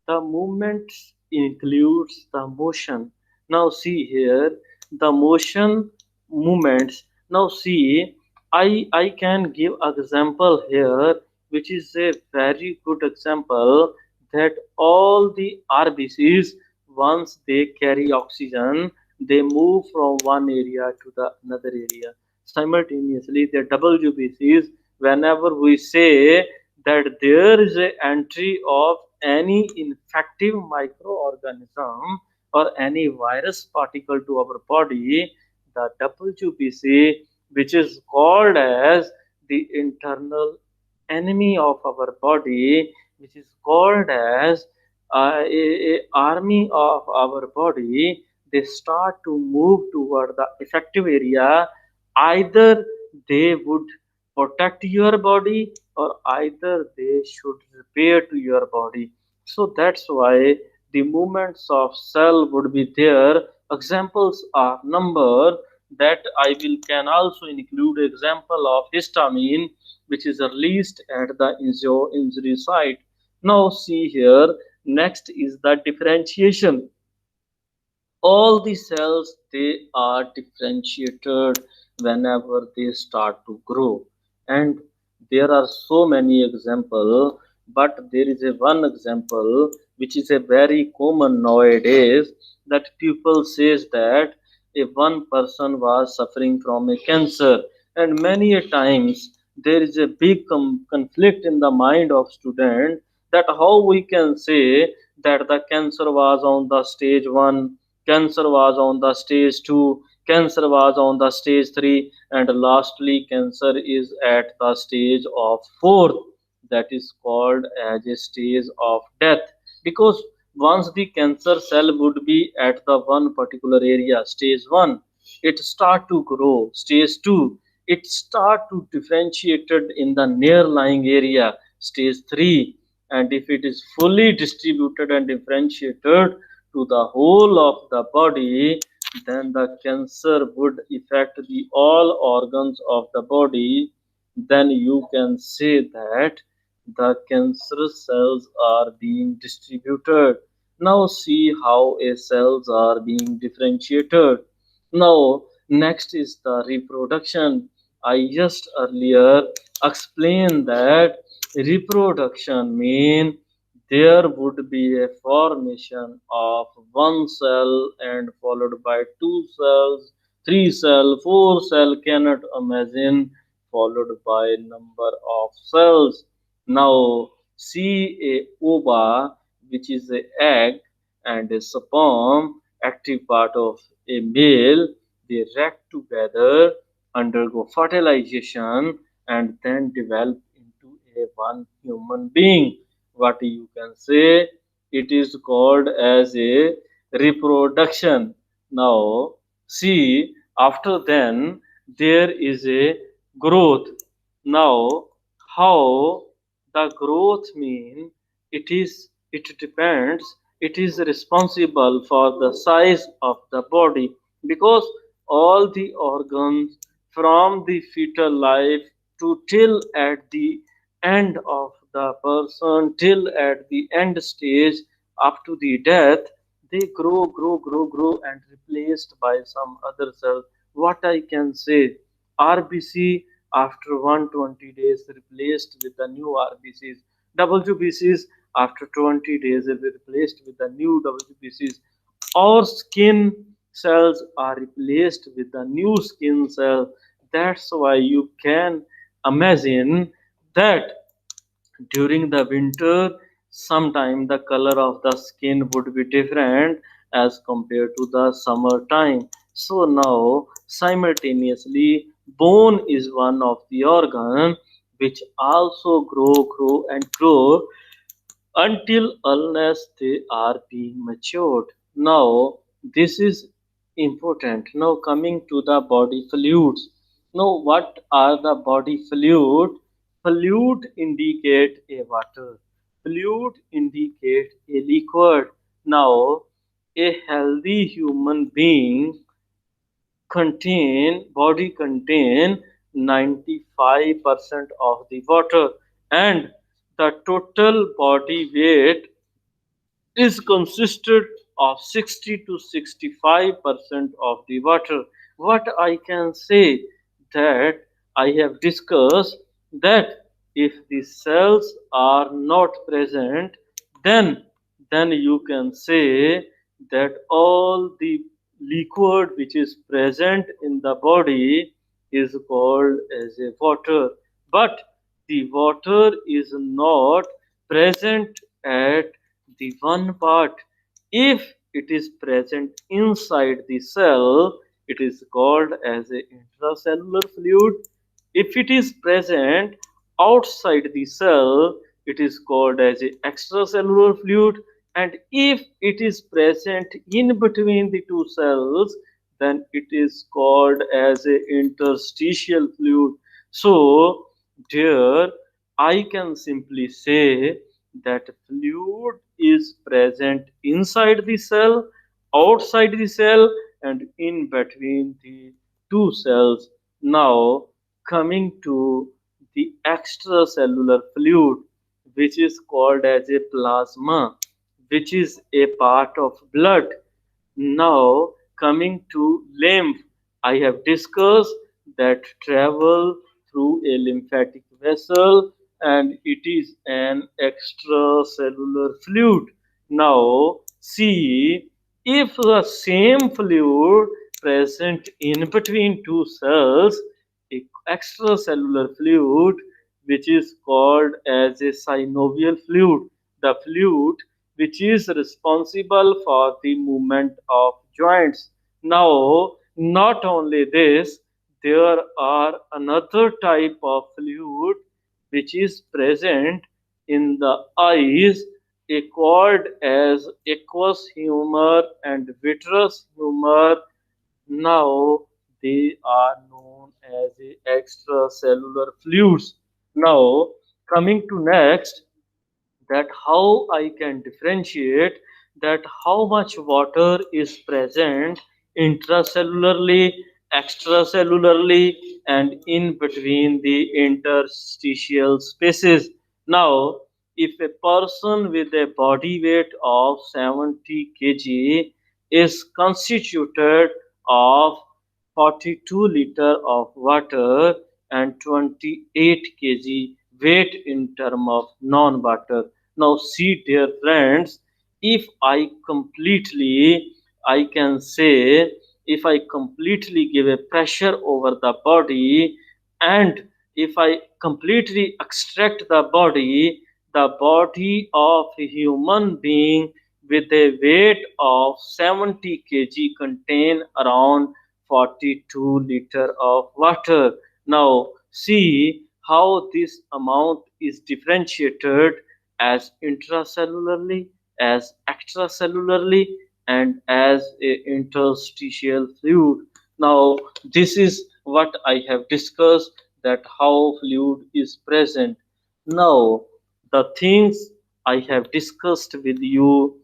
the movement includes the motion. Now see here, the motion movements. Now see, I can give example here, which is a very good example, that all the RBCs, once they carry oxygen, they move from one area to the another area. Simultaneously, the WBCs, whenever we say that there is a entry of any infective microorganism or any virus particle to our body, the WBC, which is called as the internal enemy of our body, which is called as a army of our body, they start to move toward the effective area. Either they would protect your body, or either they should repair to your body. So that's why the movements of cell would be there. Examples are number that I will can also include example of histamine which is released at the injury site. Now see here, next is the differentiation. All the cells they are differentiated whenever they start to grow, and there are so many examples, but there is a one example which is a very common nowadays, that people says that if one person was suffering from a cancer, and many a times there is a big conflict in the mind of student, that how we can say that the cancer was on the stage 1, cancer was on the stage 2, cancer was on the stage 3, and lastly cancer is at the stage of 4th, that is called as a stage of death. Because once the cancer cell would be at the one particular area stage 1, it start to grow stage 2, it start to differentiated in the near lying area stage 3, and if it is fully distributed and differentiated to the whole of the body, then the cancer would affect the all organs of the body. Then you can say that the cancer cells are being distributed. Now see how a cells are being differentiated. Now next is the reproduction. I just earlier explained that reproduction mean there would be a formation of one cell and followed by two cells, three cell, four cell, cannot imagine, followed by number of cells. Now see a ova, which is a egg, and a sperm, active part of a male. They react together, undergo fertilization, and then develop into a one human being. What you can say, it is called as a reproduction. Now see, after then there is a growth. Now how the growth mean, it depends, it is responsible for the size of the body, because all the organs from the fetal life to till at the end of the person, till at the end stage up to the death, they grow and replaced by some other cell. What I can say, rbc after 120 days replaced with the new rbcs, wbcs after 20 days will be replaced with the new wbcs. Our skin cells are replaced with the new skin cell. That's why you can imagine that during the winter sometime the color of the skin would be different as compared to the summer time. So now simultaneously bone is one of the organ which also grow and grow until unless they are being matured. Now, this is important. Now, coming to the body fluids. Now, what are the body fluid? Fluid indicate a water. Fluid indicate a liquid. Now, a healthy human being contain 95% of the water, and the total body weight is consisted of 60 to 65% of the water. What I can say, that I have discussed, that if the cells are not present, then you can say that all the liquid which is present in the body is called as a water, but the water is not present at the one part. If it is present inside the cell, it is called as a intracellular fluid. If it is present outside the cell, it is called as a extracellular fluid. And if it is present in between the two cells, then it is called as a interstitial fluid. So, dear, I can simply say that fluid is present inside the cell, outside the cell, and in between the two cells. Now, coming to the extracellular fluid, which is called as a plasma, which is a part of blood. Now, coming to lymph, I have discussed that travel through a lymphatic vessel and it is an extracellular fluid. Now, see if the same fluid present in between two cells, a extracellular fluid which is called as a synovial fluid, the fluid which is responsible for the movement of joints. Now, not only this, there are another type of fluid which is present in the eyes, called as aqueous humor and vitreous humor. Now they are known as extracellular fluids. Now coming to next, that how I can differentiate that how much water is present intracellularly, extracellularly, and in between the interstitial spaces. Now, if a person with a body weight of 70 kg is constituted of 42 liter of water and 28 kg weight in term of non-water. Now see dear friends, if I completely, I can say, if I completely give a pressure over the body and if I completely extract the body of a human being with a weight of 70 kg contain around 42 liter of water. Now see how this amount is differentiated as intracellularly, as extracellularly, and as a interstitial fluid. Now, this is what I have discussed, that how fluid is present. Now, the things I have discussed with you,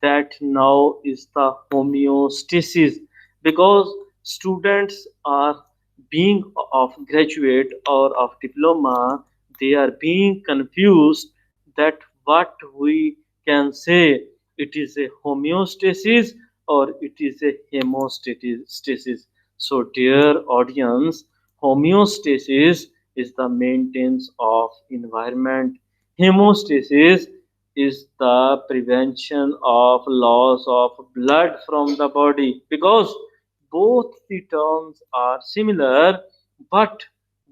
that now is the homeostasis, because students are being of graduate or of diploma, they are being confused that what we can say, it is a homeostasis or it is a hemostasis. So dear audience, homeostasis is the maintenance of environment. Hemostasis is the prevention of loss of blood from the body, because both the terms are similar, but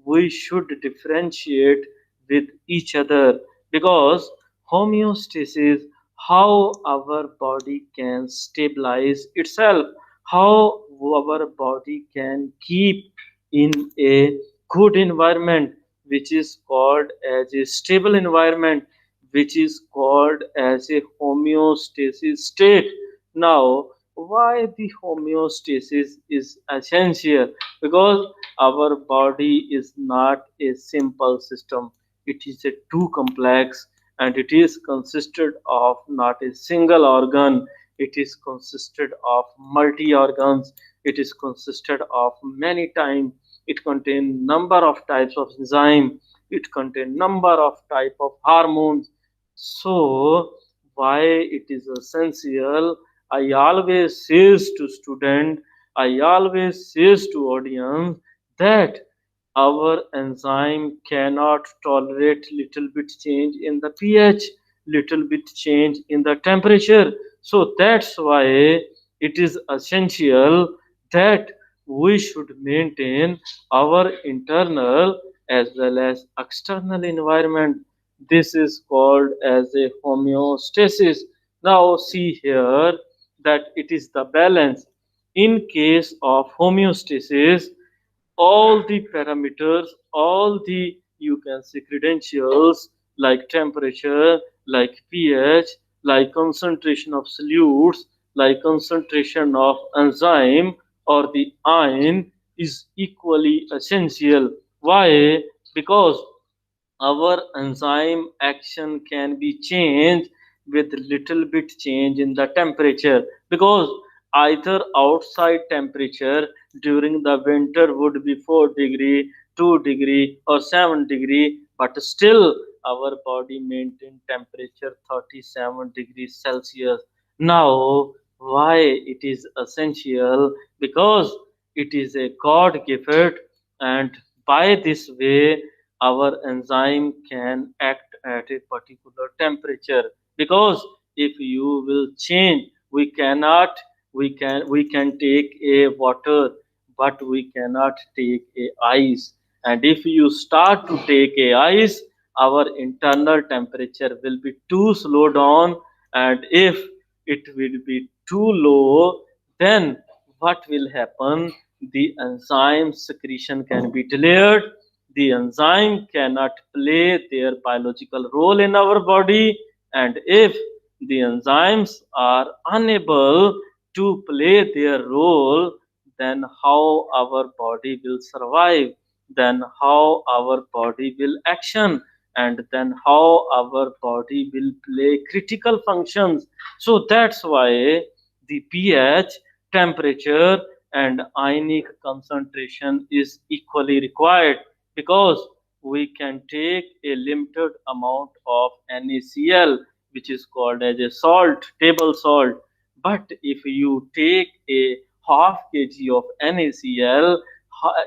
we should differentiate with each other, because homeostasis, how our body can stabilize itself, how our body can keep in a good environment, which is called as a stable environment, which is called as a homeostasis state. Now, why the homeostasis is essential? Because our body is not a simple system, it is a too complex, and it is consisted of not a single organ, it is consisted of multi organs, it is consisted of many times, it contains number of types of enzyme, it contains number of type of hormones. So why it is essential, I always says to student, I always says to audience, that our enzyme cannot tolerate little bit change in the pH, little bit change in the temperature. So that's why it is essential that we should maintain our internal as well as external environment. This is called as a homeostasis. Now see here that it is the balance. In case of homeostasis, all the parameters, all the, you can say, credentials like temperature, like pH, like concentration of solutes, like concentration of enzyme or the ion is equally essential. Why? Because our enzyme action can be changed with little bit change in the temperature, because either outside temperature during the winter would be 4 degree, 2 degree or 7 degree, but still our body maintain temperature 37 degrees Celsius. Now why it is essential? Because it is a god gift, and by this way our enzyme can act at a particular temperature. Because if you will change, we can take a water, but we cannot take a ice. And if you start to take a ice, our internal temperature will be too slow down, and if it will be too low, then what will happen? The enzyme secretion can be delayed, the enzyme cannot play their biological role in our body, and if the enzymes are unable to play their role, then how our body will survive, then how our body will action, and then how our body will play critical functions. So that's why the pH, temperature and ionic concentration is equally required, because we can take a limited amount of NaCl, which is called as a salt, table salt. But if you take a half kg of NaCl,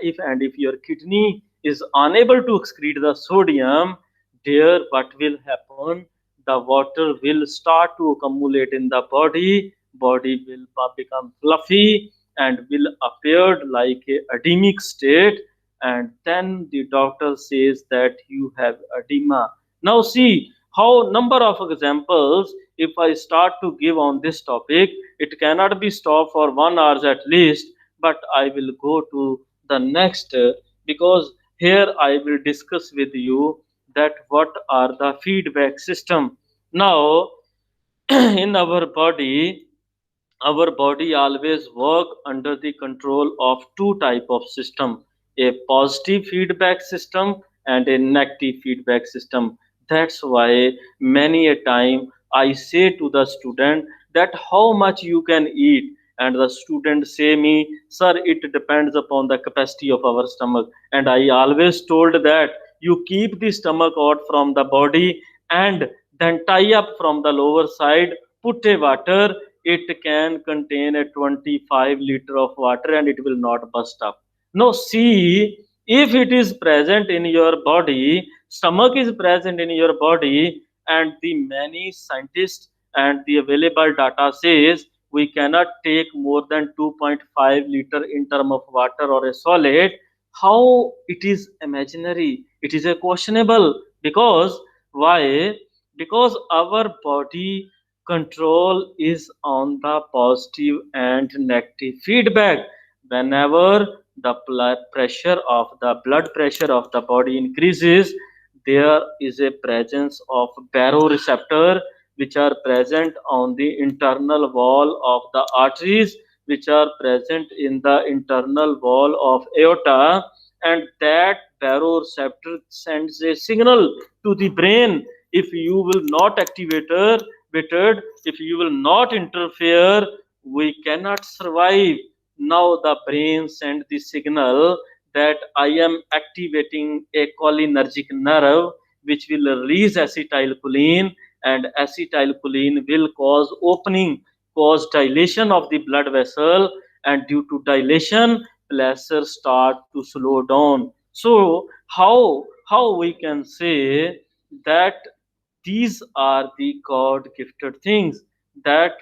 if your kidney is unable to excrete the sodium, there what will happen? The water will start to accumulate in the body will become fluffy and will appear like a edemic state, and then the doctor says that you have edema. Now see how number of examples if I start to give on this topic, it cannot be stopped for 1 hour at least, but I will go to the next, because here I will discuss with you that what are the feedback system. Now in our body always work under the control of two type of system, a positive feedback system and a negative feedback system. That's why many a time I say to the student that how much you can eat, and the student say me, sir, it depends upon the capacity of our stomach. And I always told that you keep the stomach out from the body, and then tie up from the lower side, put a water, it can contain a 25 liter of water and it will not burst up. Now see, if it is present in your body, stomach is present in your body, and the many scientists and the available data says we cannot take more than 2.5 liter in term of water or a solid. How it is imaginary? It is a questionable, because why? Because our body control is on the positive and negative feedback. Whenever the pressure of the blood pressure of the body increases, there is a presence of baroreceptor which are present on the internal wall of the arteries, which are present in the internal wall of aorta, and that baroreceptor sends a signal to the brain. If you will not activate it, if you will not interfere, we cannot survive. Now the brain send the signal that I am activating a cholinergic nerve which will release acetylcholine, and acetylcholine will cause opening, cause dilation of the blood vessel, and due to dilation pressure start to slow down. So how we can say that these are the god gifted things, that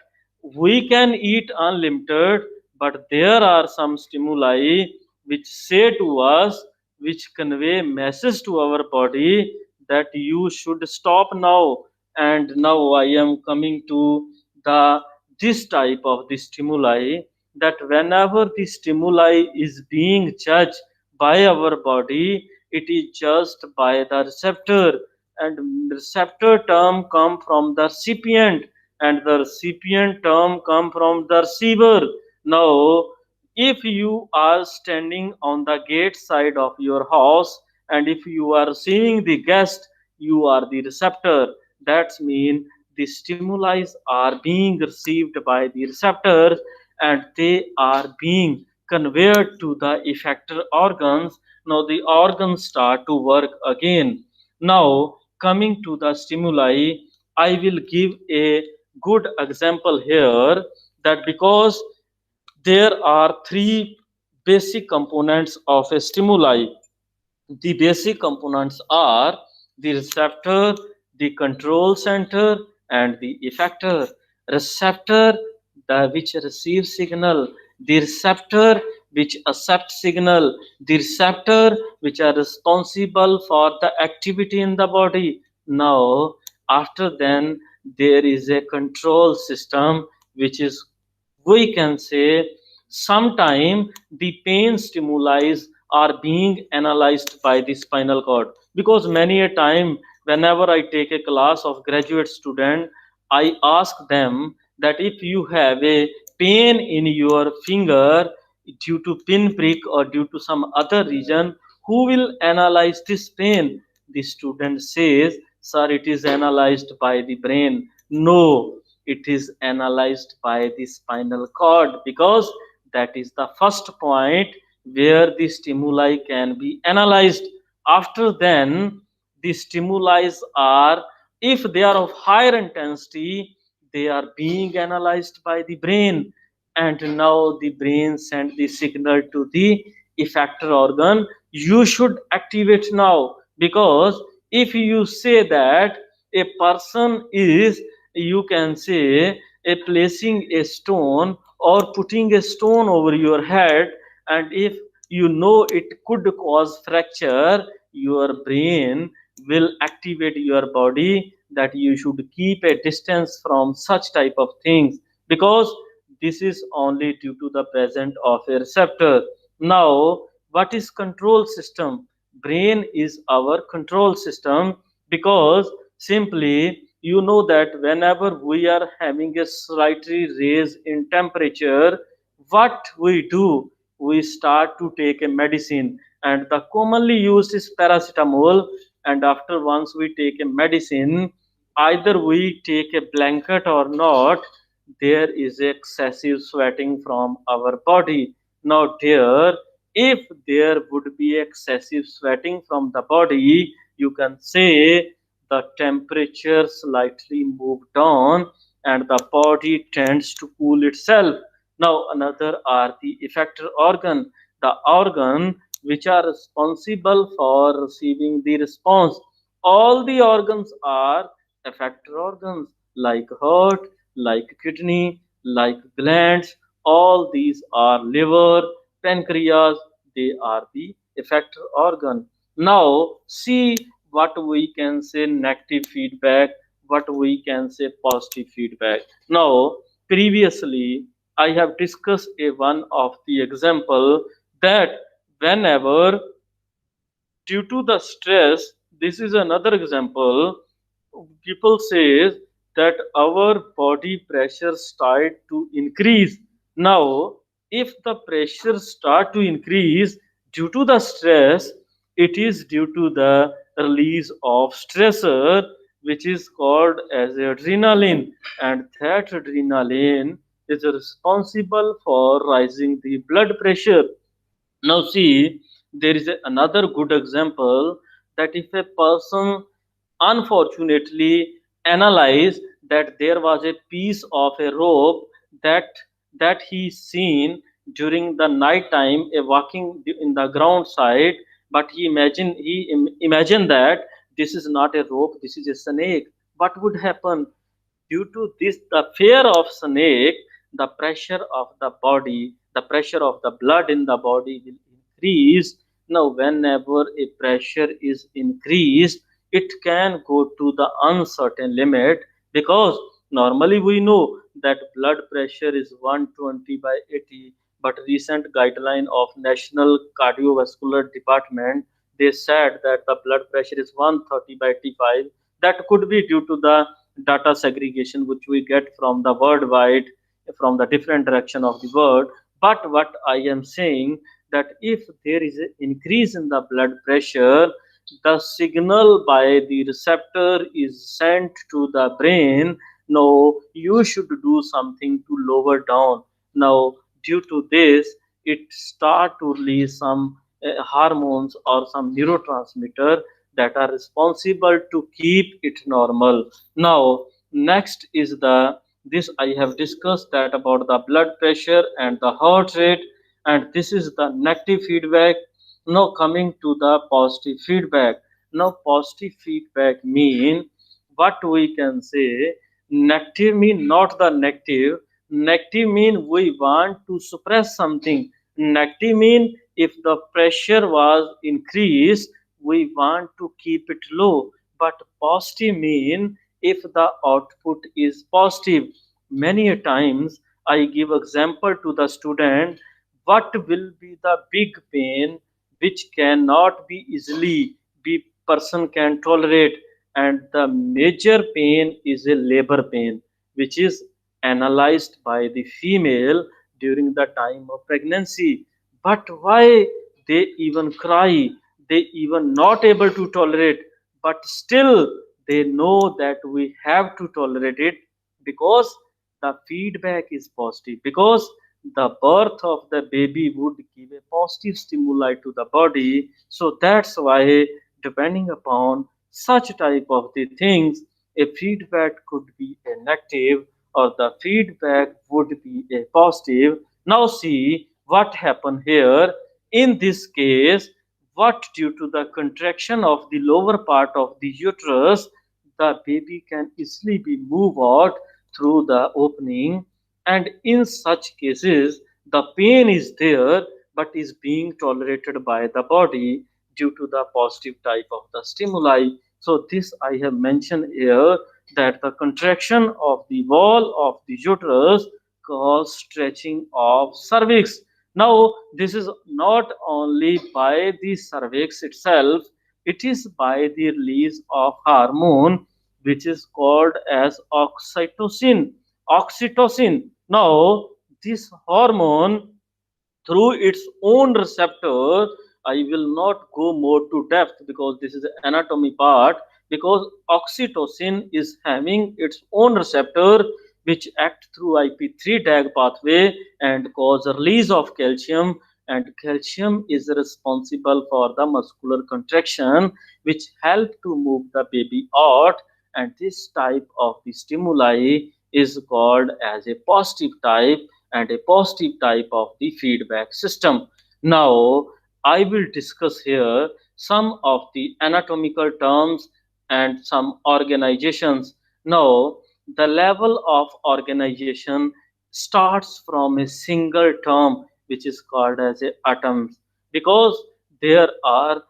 we can eat unlimited, but there are some stimuli which say to us, which convey message to our body that you should stop now. And now I am coming to the this type of the stimuli, that whenever the stimuli is being judged by our body, it is judged by the receptor, and receptor term come from the recipient, and the recipient term come from the receiver. Now if you are standing on the gate side of your house and if you are receiving the guest, you are the receptor. That means the stimuli are being received by the receptors, and they are being conveyed to the effector organs. Now the organs start to work again. Now, coming to the stimuli, I will give a good example here, that because there are three basic components of a stimuli. The basic components are the receptor, the control center, and the effector. Receptor, the which receives signal, the receptor which accepts signal, the receptor which are responsible for the activity in the body. Now, after then, there is a control system, which is, we can say, sometime the pain stimuli are being analyzed by the spinal cord, because many a time whenever I take a class of graduate student, I ask them that if you have a pain in your finger due to pinprick or due to some other reason, who will analyze this pain? The student says, sir, it is analyzed by the brain. No, it is analyzed by the spinal cord, because that is the first point where the stimuli can be analyzed. After then, the stimuli are, if they are of higher intensity, they are being analyzed by the brain, and now the brain send the signal to the effector organ. You should activate now, because if you say that a person is, you can say, a placing a stone or putting a stone over your head, and if you know it could cause fracture, your brain will activate your body that you should keep a distance from such type of things, because this is only due to the presence of a receptor. Now, what is control system? Brain is our control system, because simply you know that whenever we are having a slightly raise in temperature, what we do, we start to take a medicine, and the commonly used is paracetamol. And after once we take a medicine, either we take a blanket or not, there is excessive sweating from our body. Now there, if there would be excessive sweating from the body, you can say the temperature slightly move down and the body tends to cool itself. Now another are the effector organ, the organ which are responsible for receiving the response. All the organs are effector organs, like heart, like kidney, like glands. All these are liver, pancreas, they are the effector organ. Now, see what we can say negative feedback, what we can say positive feedback. Now, previously, I have discussed a one of the example that whenever due to the stress, this is another example, people says that our body pressure start to increase. Now if the pressure start to increase due to the stress, it is due to the release of stressor, which is called as adrenaline, and that adrenaline is responsible for rising the blood pressure. Now, see, there is another good example, that if a person unfortunately analyze that there was a piece of a rope that he seen during the night time a walking in the ground side, but imagined that this is not a rope, this is a snake. What would happen? Due to this, the fear of snake, the pressure of the body, the pressure of the blood in the body will increase. Now whenever a pressure is increased, it can go to the uncertain limit, because normally we know that blood pressure is 120 by 80, but recent guideline of national cardiovascular department, they said that the blood pressure is 130 by 85. That could be due to the data segregation which we get from the worldwide, from the different direction of the world. But what I am saying, that if there is an increase in the blood pressure, the signal by the receptor is sent to the brain. Now you should do something to lower down. Now due to this, it start to release some hormones or some neurotransmitter that are responsible to keep it normal. Now next is the this I have discussed that about the blood pressure and the heart rate, and this is the negative feedback. Now coming to the positive feedback. Now positive feedback mean what we can say. Negative mean not the negative. Negative mean we want to suppress something. Negative mean if the pressure was increased, we want to keep it low. But positive mean if the output is positive. Many a times I give example to the student, what will be the big pain which cannot be easily be person can tolerate, and the major pain is a labor pain which is analyzed by the female during the time of pregnancy. But why they even cry, they even not able to tolerate, but still they know that we have to tolerate it because the feedback is positive, because the birth of the baby would give a positive stimuli to the body. So that's why depending upon such type of the things, a feedback could be a negative or the feedback would be a positive. Now see what happened here. In this case, what due to the contraction of the lower part of the uterus, the baby can easily be moved out through the opening, and in such cases the pain is there but is being tolerated by the body due to the positive type of the stimuli. So this I have mentioned here, that the contraction of the wall of the uterus cause stretching of cervix. Now this is not only by the cervix itself, it is by the release of hormone which is called as oxytocin. Oxytocin. Now this hormone through its own receptor, I will not go more to depth because this is anatomy part, because oxytocin is having its own receptor which act through ip3 tag pathway and cause a release of calcium, and calcium is responsible for the muscular contraction which help to move the baby out, and this type of the stimuli is called as a positive type, and a positive type of the feedback system. Now, I will discuss here some of the anatomical terms and some organizations. Now, the level of organization starts from a single term which is called as a atoms, because there are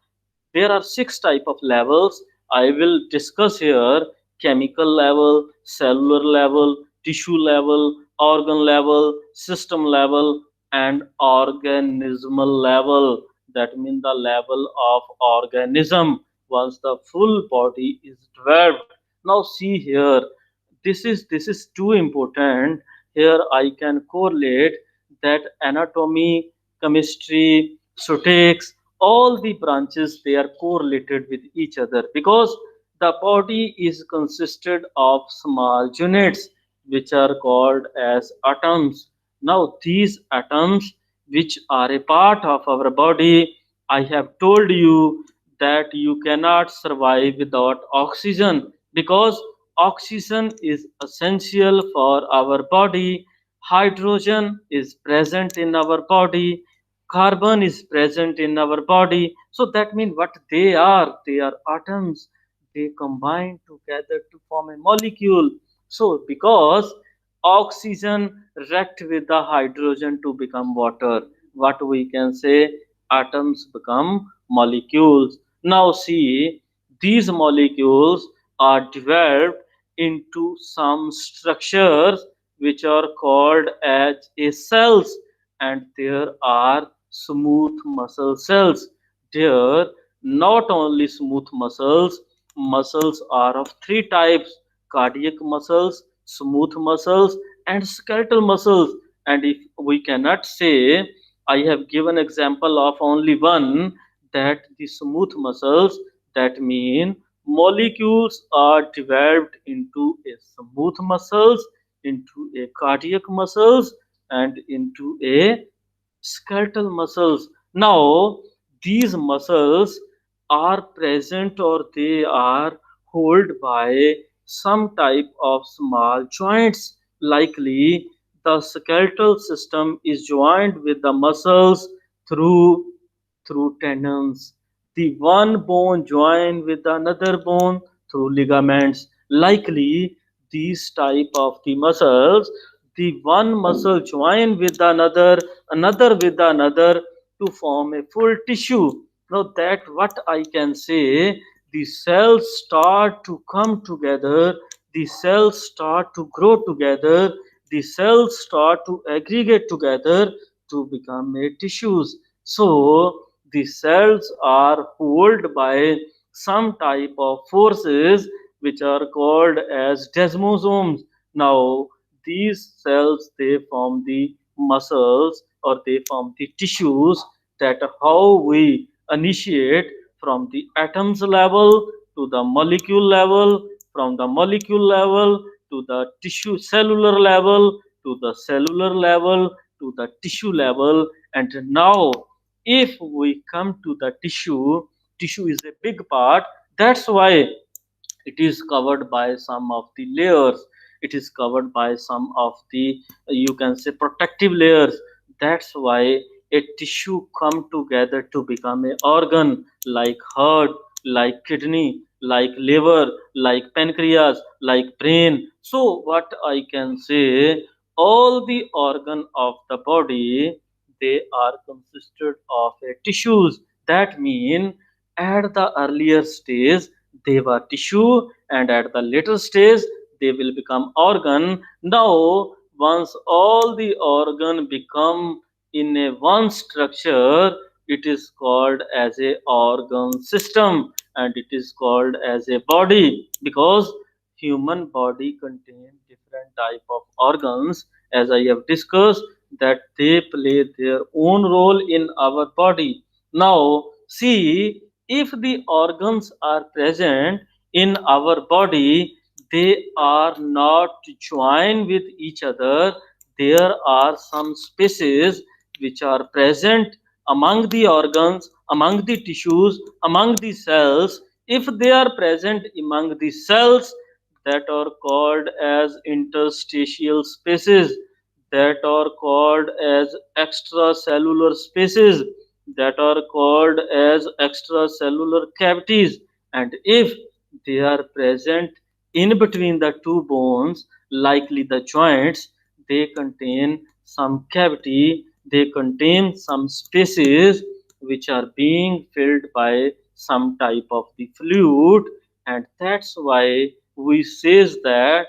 there are six type of levels. I will discuss here: chemical level, cellular level, tissue level, organ level, system level, and organismal level. That means the level of organism once the full body is developed. Now see here, this is too important. Here I can correlate that anatomy, chemistry, physics, all the branches they are correlated with each other, because the body is consisted of small units which are called as atoms. Now these atoms which are a part of our body, I have told you that you cannot survive without oxygen, because oxygen is essential for our body. Hydrogen is present in our body, carbon is present in our body. So that means what they are atoms. They combine together to form a molecule. So because oxygen react with the hydrogen to become water, what we can say, atoms become molecules. Now see, these molecules are developed into some structures which are called as a cells, and there are smooth muscle cells. There not only smooth muscles, muscles are of three types: cardiac muscles, smooth muscles, and skeletal muscles. And if we cannot say I have given example of only one, that the smooth muscles, that mean molecules are developed into a smooth muscles, into a cardiac muscles, and into a skeletal muscles. Now, these muscles are present or they are held by some type of small joints. Likely, the skeletal system is joined with the muscles through tendons. The one bone joined with another bone through ligaments. Likely, these type of the muscles, the one muscle joined with another, another with another to form a full tissue. Now that what I can say, the cells start to come together, the cells start to grow together, the cells start to aggregate together to become a tissues. So the cells are pulled by some type of forces which are called as desmosomes. Now these cells, they form the muscles or they form the tissues, that how we initiate from the atoms level to the molecule level, from the molecule level to the tissue cellular level, to the cellular level to the tissue level. And now if we come to the tissue, tissue is a big part. That's why it is covered by some of the layers, it is covered by some of the, you can say, protective layers. That's why a tissue come together to become a organ, like heart, like kidney, like liver, like pancreas, like brain. So what I can say, all the organ of the body, they are consisted of a tissues. That mean at the earlier stage they were tissue, and at the later stage they will become organ. Now once all the organ become in a one structure, it is called as a organ system, and it is called as a body, because human body contains different type of organs, as I have discussed, that they play their own role in our body. Now see, if the organs are present in our body, they are not joined with each other. There are some spaces which are present among the organs, among the tissues, among the cells. If they are present among the cells, that are called as interstitial spaces, that are called as extracellular spaces, that are called as extracellular cavities. And if they are present in between the two bones, likely the joints, they contain some cavity, they contain some spaces which are being filled by some type of the fluid. And that's why we says that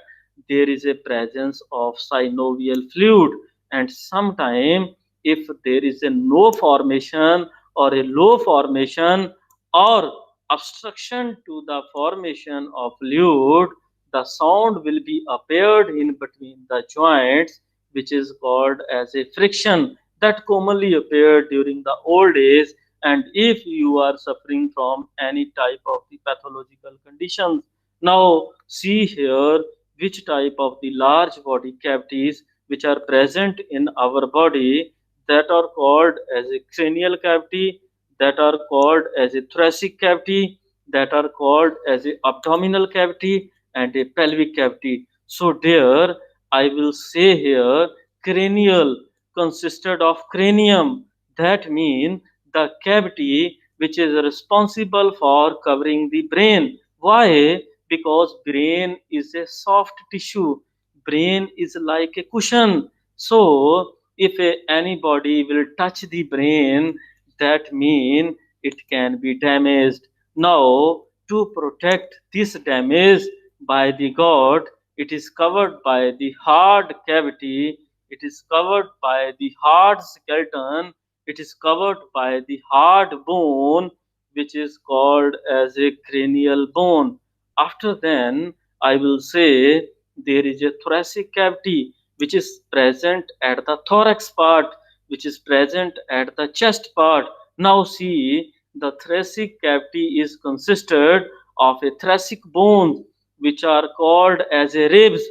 there is a presence of synovial fluid. And sometime if there is a no formation or a low formation or obstruction to the formation of fluid, the sound will be appeared in between the joints, which is called as a friction, that commonly appeared during the old age. And if you are suffering from any type of the pathological conditions, now see here which type of the large body cavities which are present in our body, that are called as a cranial cavity, that are called as a thoracic cavity, that are called as a abdominal cavity, and a pelvic cavity. So there I will say here cranial consisted of cranium. That means the cavity which is responsible for covering the brain. Why? Because brain is a soft tissue. Brain is like a cushion. So if anybody will touch the brain, that mean it can be damaged. Now to protect this damage by the god, it is covered by the hard cavity, it is covered by the hard skeleton, it is covered by the hard bone, which is called as a cranial bone. After then, I will say there is a thoracic cavity which is present at the thorax part. which is present at the chest part. Now see, the thoracic cavity is consisted of a thoracic bones which are called as a ribs.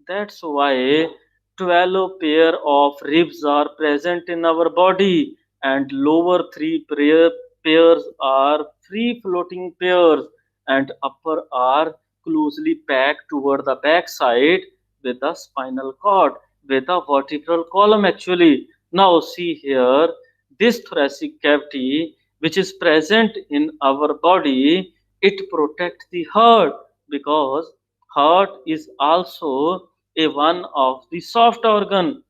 That's why 12 pair of ribs are present in our body, and lower three pairs are free floating pairs, and upper are closely packed toward the back side with the spinal cord, with the vertebral column actually. Now see here, this thoracic cavity which is present in our body, it protects the heart, because heart is also a one of the soft organ.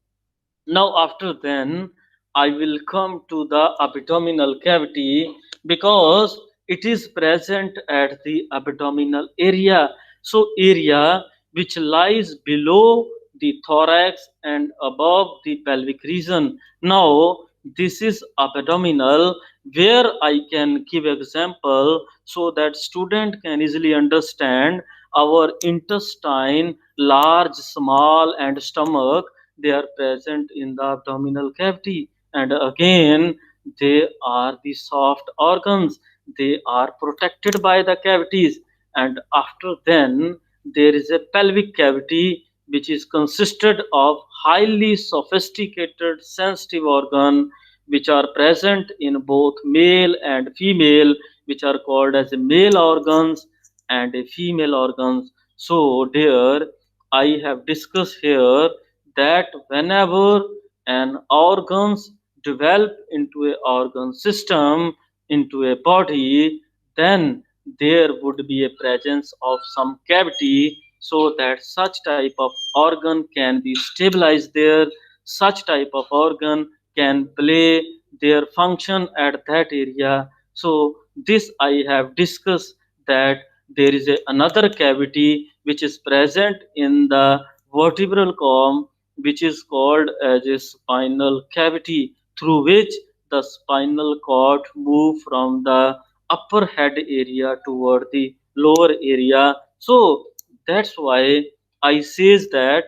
Now, after then, I will come to the abdominal cavity, because it is present at the abdominal area. So, area which lies below the thorax and above the pelvic region. Now, this is abdominal, where I can give example so that student can easily understand. Our intestine, large, small, and stomach, they are present in the abdominal cavity, and again they are the soft organs, they are protected by the cavities. And after then, there is a pelvic cavity which is consisted of highly sophisticated sensitive organ which are present in both male and female, which are called as male organs and female organs. So dear, I have discussed here that whenever an organs develop into a organ system, into a body, then there would be a presence of some cavity, so that such type of organ can be stabilized there, such type of organ can play their function at that area. So this I have discussed, that there is another cavity which is present in the vertebral column, which is called as a spinal cavity, through which the spinal cord move from the upper head area toward the lower area. So that's why I says that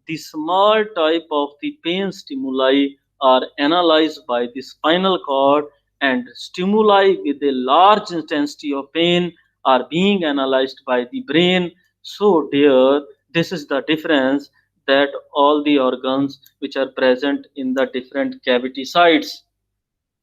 the small type of the pain stimuli are analyzed by the spinal cord, and stimuli with a large intensity of pain are being analyzed by the brain. So dear, this is the difference, that all the organs which are present in the different cavity sites.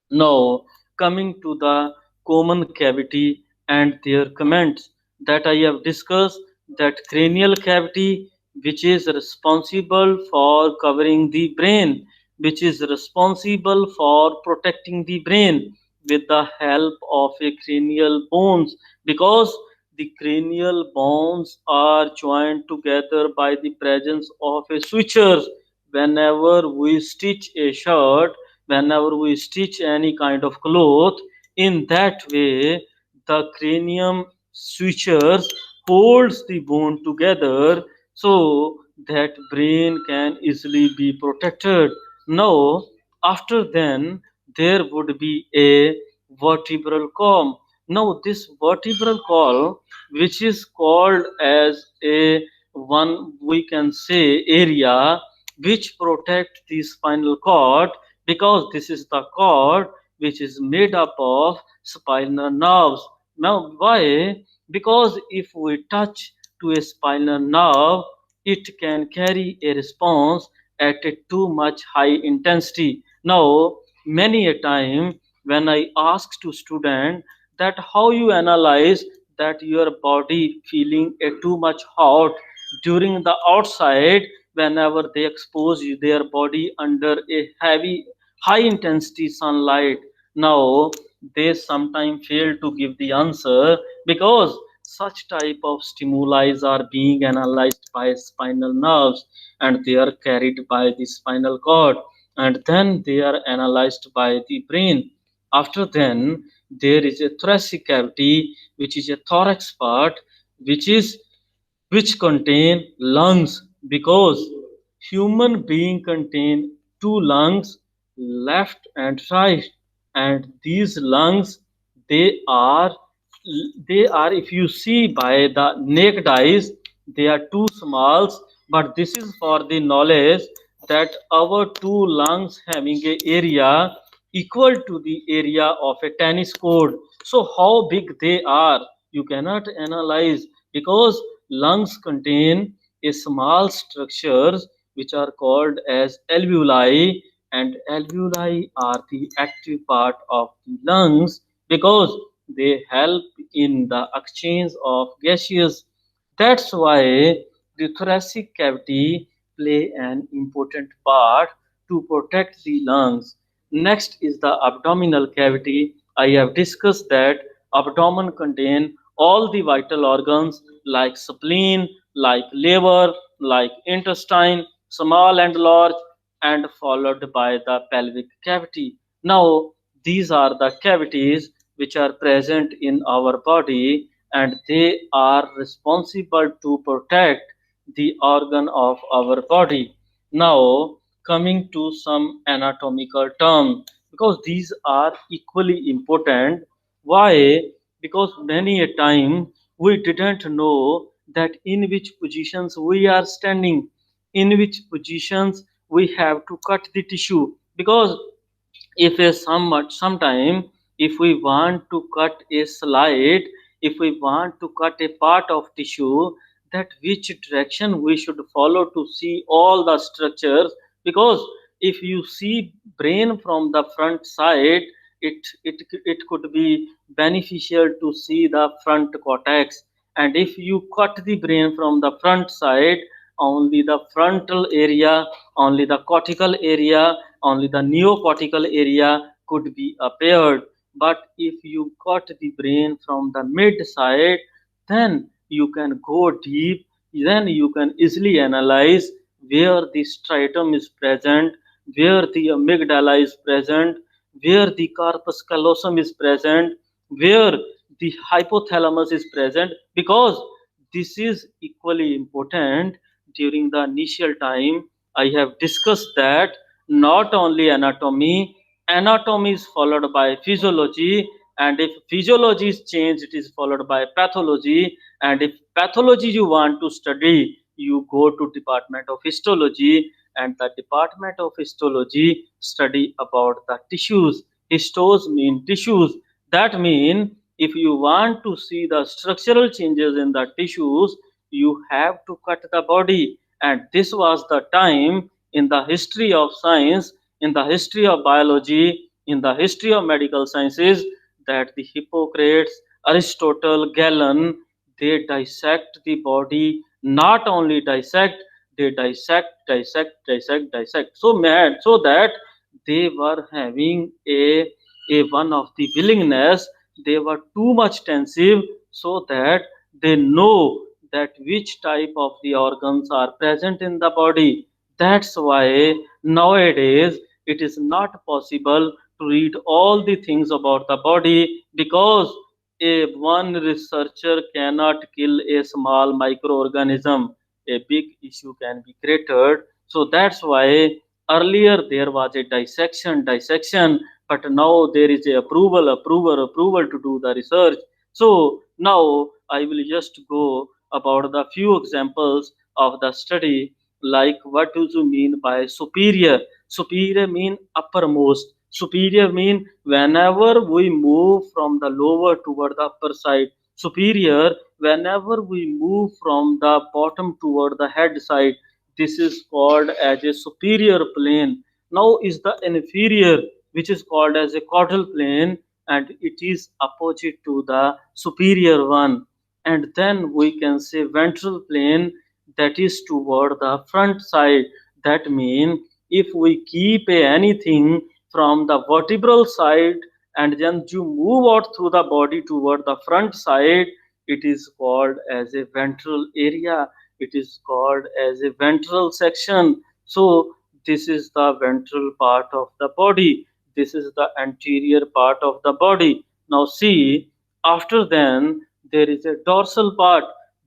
Now, coming to the common cavity and their comments, that I have discussed, that cranial cavity, which is responsible for covering the brain, which is responsible for protecting the brain with the help of a cranial bones, because the cranial bones are joined together by the presence of a sutures. Whenever we stitch a shirt, whenever we stitch any kind of cloth, in that way the cranium sutures holds the bone together, so that brain can easily be protected. Now, after then, there would be a vertebral column. Now, this vertebral column, which is called as a one, we can say, area which protect the spinal cord, because this is the cord which is made up of spinal nerves. Now, why? Because if we touch to a spinal nerve, it can carry a response at a too much high intensity. Now, many a time when I ask to student that how you analyze that your body feeling a too much hot during the outside, whenever they expose their body under a heavy high intensity sunlight. Now they sometimes fail to give the answer, because such type of stimuli are being analyzed by spinal nerves, and they are carried by the spinal cord, and then they are analyzed by the brain. After then, there is a thoracic cavity, which is a thorax part, which is which contain lungs, because human being contain two lungs, left and right, and these lungs, they are if you see by the naked eyes, they are too small, but this is for the knowledge that our two lungs having a area equal to the area of a tennis court. So how big they are, you cannot analyze, because lungs contain a small structures which are called as alveoli, and alveoli are the active part of the lungs because they help in the exchange of gases. That's why the thoracic cavity play an important part to protect the lungs. Next is the abdominal cavity. I have discussed that abdomen contain all the vital organs like spleen, like liver, like intestine, small and large, and followed by the pelvic cavity. Now, these are the cavities which are present in our body, and they are responsible to protect the organ of our body. Now, coming to some anatomical terms, because these are equally important. Why? Because many a time we didn't know that in which positions we are standing, in which positions we have to cut the tissue. Because if a sometime if we want to cut a slide, if we want to cut a part of tissue, that which direction we should follow to see all the structures. Because if you see brain from the front side, it could be beneficial to see the front cortex, and if you cut the brain from the front side, only the frontal area, only the cortical area, only the neocortical area could be appeared. But if you cut the brain from the mid side, then you can go deep, then you can easily analyze where the striatum is present, where the amygdala is present, where the corpus callosum is present, where the hypothalamus is present. Because this is equally important. During the initial time, I have discussed that not only anatomy, anatomy is followed by physiology, and if physiology is changed, it is followed by pathology, and if pathology you want to study, you go to department of histology, and the department of histology study about the tissues. Histos mean tissues. That mean if you want to see the structural changes in the tissues, you have to cut the body. And this was the time in the history of science, in the history of biology, in the history of medical sciences, that the Hippocrates, Aristotle, Galen, they dissect the body. Not only dissect, they dissect so mad, so that they were having a one of the willingness, they were too much tensive, so that they know that which type of the organs are present in the body. That's why nowadays it is not possible to read all the things about the body, because a one researcher cannot kill a small microorganism. A big issue can be created. So that's why earlier there was a dissection, but now there is a approval to do the research. So now I will just go about the few examples of the study, like what do you mean by superior? Superior mean uppermost. Superior mean whenever we move from the lower toward the upper side. Superior whenever we move from the bottom toward the head side. This is called as a superior plane. Now is the inferior, which is called as a caudal plane, and it is opposite to the superior one. And then we can say ventral plane, that is toward the front side. That means if we keep anything from the vertebral side and then you move out through the body toward the front side, it is called as a ventral area, it is called as a ventral section. So this is the ventral part of the body, this is the anterior part of the body. Now see, after then there is a dorsal part.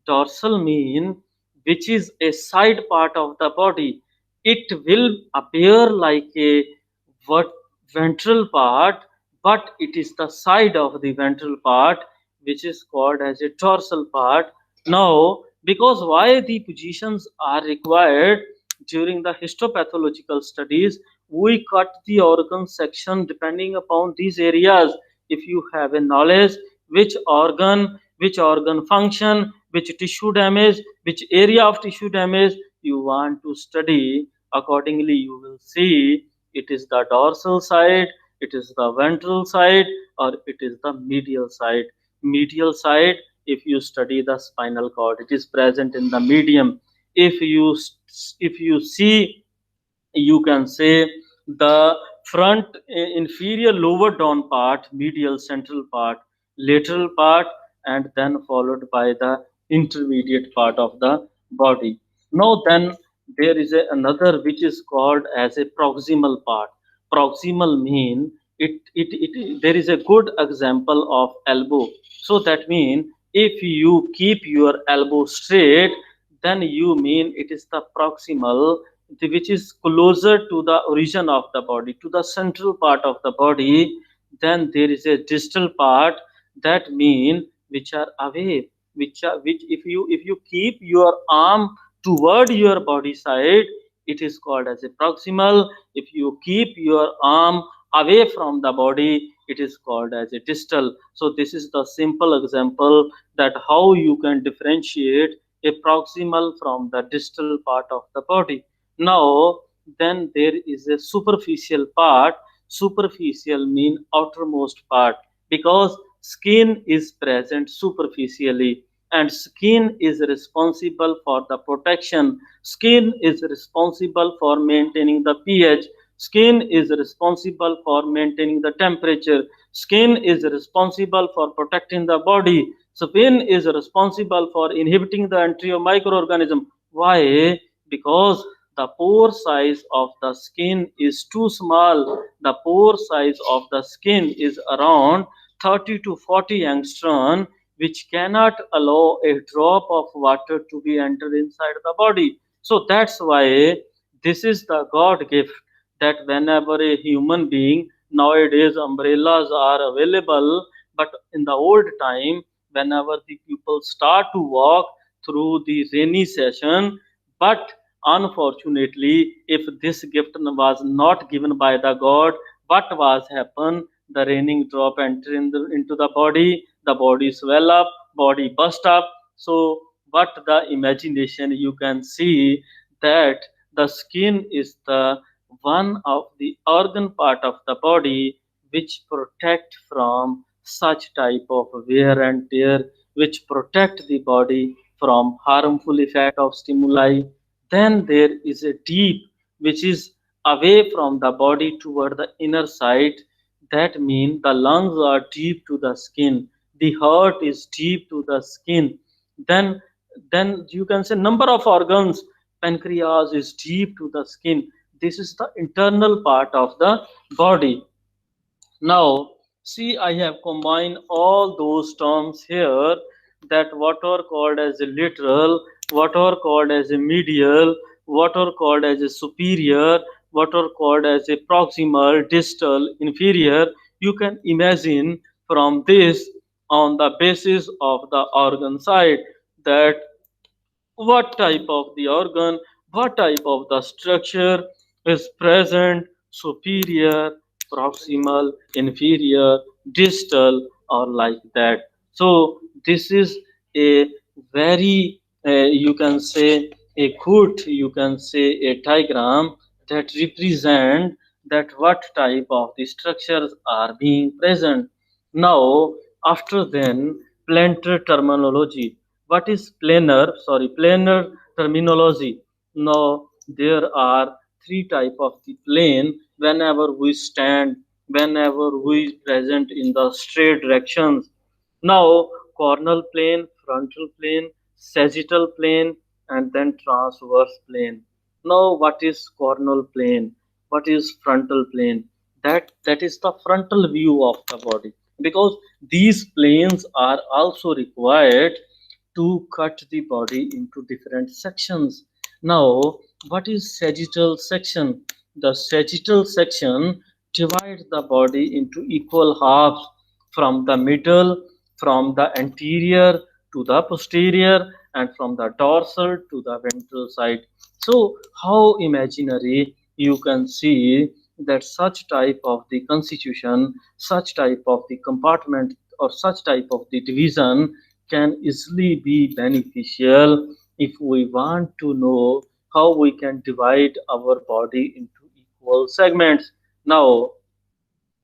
Dorsal mean which is a side part of the body. It will appear like a ventral part, but it is the side of the ventral part which is called as a dorsal part. Now, because why the positions are required? during the histopathological studies, we cut the organ section depending upon these areas. If you have a knowledge which organ function, which tissue damage, which area of tissue damage you want to study, accordingly you will see it is the dorsal side, it is the ventral side, or it is the medial side. Medial side, if you study the spinal cord, it is present in the medium. If you see, you can say the front, inferior lower down part, medial central part, lateral part, and then followed by the intermediate part of the body. Now then, there is another which is called as a proximal part. Proximal mean, there is a good example of elbow. So that mean, if you keep your elbow straight, then you mean it is the proximal, which is closer to the origin of the body, to the central part of the body. Then there is a distal part, that mean which are away, which if you keep your arm toward your body side, it is called as a proximal. If you keep your arm away from the body, it is called as a distal. So this is the simple example that how you can differentiate a proximal from the distal part of the body. Now, then there is a superficial part. Superficial mean outermost part, because skin is present superficially, and skin is responsible for the protection. Skin is responsible for maintaining the pH. Skin is responsible for maintaining the temperature. Skin is responsible for protecting the body. Skin is responsible for inhibiting the entry of microorganism. Why? Because the pore size of the skin is too small. The pore size of the skin is around 30 to 40 angstrom, which cannot allow a drop of water to be entered inside the body. So that's why this is the God gift, that whenever a human being, nowadays umbrellas are available, but in the old time, whenever the people start to walk through the rainy session, but unfortunately, if this gift was not given by the God, what was happen? The raining drop enter into the body swell up, body burst up. So what the imagination you can see, that the skin is the one of the organ part of the body which protect from such type of wear and tear, which protect the body from harmful effect of stimuli. Then there is a deep which is away from the body toward the inner side. That means the lungs are deep to the skin, the heart is deep to the skin. Then you can say number of organs, pancreas is deep to the skin. This is the internal part of the body. Now, see, I have combined all those terms here, that what are called as a lateral, what are called as a medial, what are called as a superior, what are called as a proximal, distal, inferior. You can imagine from this, on the basis of the organ side, that what type of the organ, what type of the structure is present, superior, proximal, inferior, distal, or like that. So this is a very, you can say, a good, you can say, a diagram that represent that what type of the structures are being present. Now, after then, plantar terminology. What is planar terminology? Now, there are three type of the plane. Whenever we stand, whenever we present in the straight directions. Now, coronal plane, frontal plane, sagittal plane, and then transverse plane. Now, what is coronal plane? What is frontal plane? That is the frontal view of the body, because these planes are also required to cut the body into different sections. Now, what is sagittal section? The sagittal section divides the body into equal halves, from the middle, from the anterior to the posterior, and from the dorsal to the ventral side. So how imaginary you can see that such type of the constitution, such type of the compartment, or such type of the division can easily be beneficial if we want to know how we can divide our body into equal segments. Now,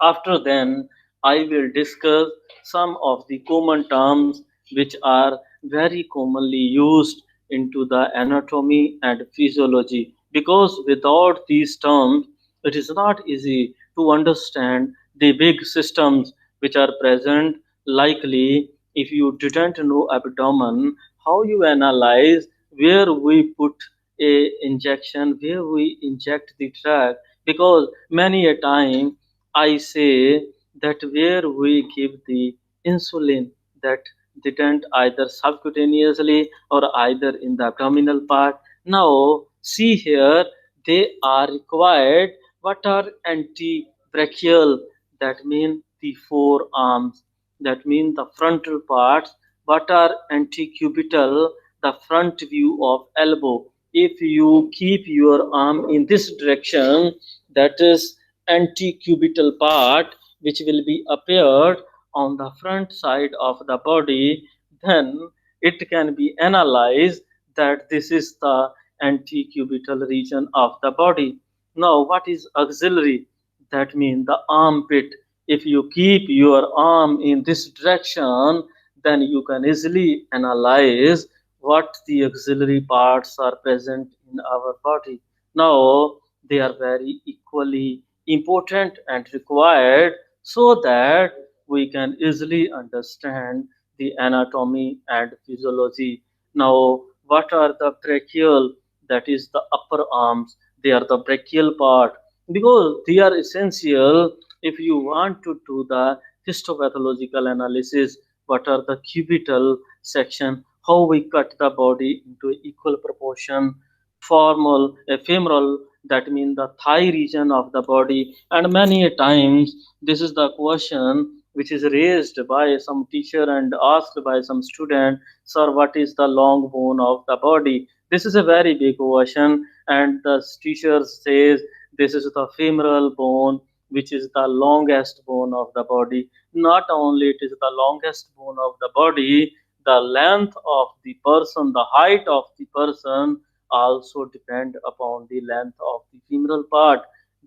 after then, I will discuss some of the common terms which are very commonly used into the anatomy and physiology, because without these terms, it is not easy to understand the big systems which are present. Likely, if you didn't know abdomen, how you analyze where we put a injection, where we inject the drug, because many a time I say that where we give the insulin, that didn't either subcutaneously or either in the abdominal part. Now, see here, they are required. What are antebrachial? That mean the forearms. That mean the frontal parts. What are antecubital? The front view of elbow. If you keep your arm in this direction, that is antecubital part, which will be appeared on the front side of the body, then it can be analyzed that this is the antecubital region of the body. Now, what is axillary? That means the armpit. If you keep your arm in this direction, then you can easily analyze what the auxiliary parts are present in our body. Now, they are very equally important and required so that we can easily understand the anatomy and physiology. Now, what are the brachial? That is the upper arms. They are the brachial part because they are essential if you want to do the histopathological analysis. What are the cubital section? How we cut the body into equal proportion. Formal, femoral, that means the thigh region of the body, and many a times this is the question which is raised by some teacher and asked by some student, sir, what is the long bone of the body? This is a very big question, and the teacher says this is the femoral bone, which is the longest bone of the body. Not only it is the longest bone of the body, the length of the person, the height of the person also depend upon the length of the femoral part.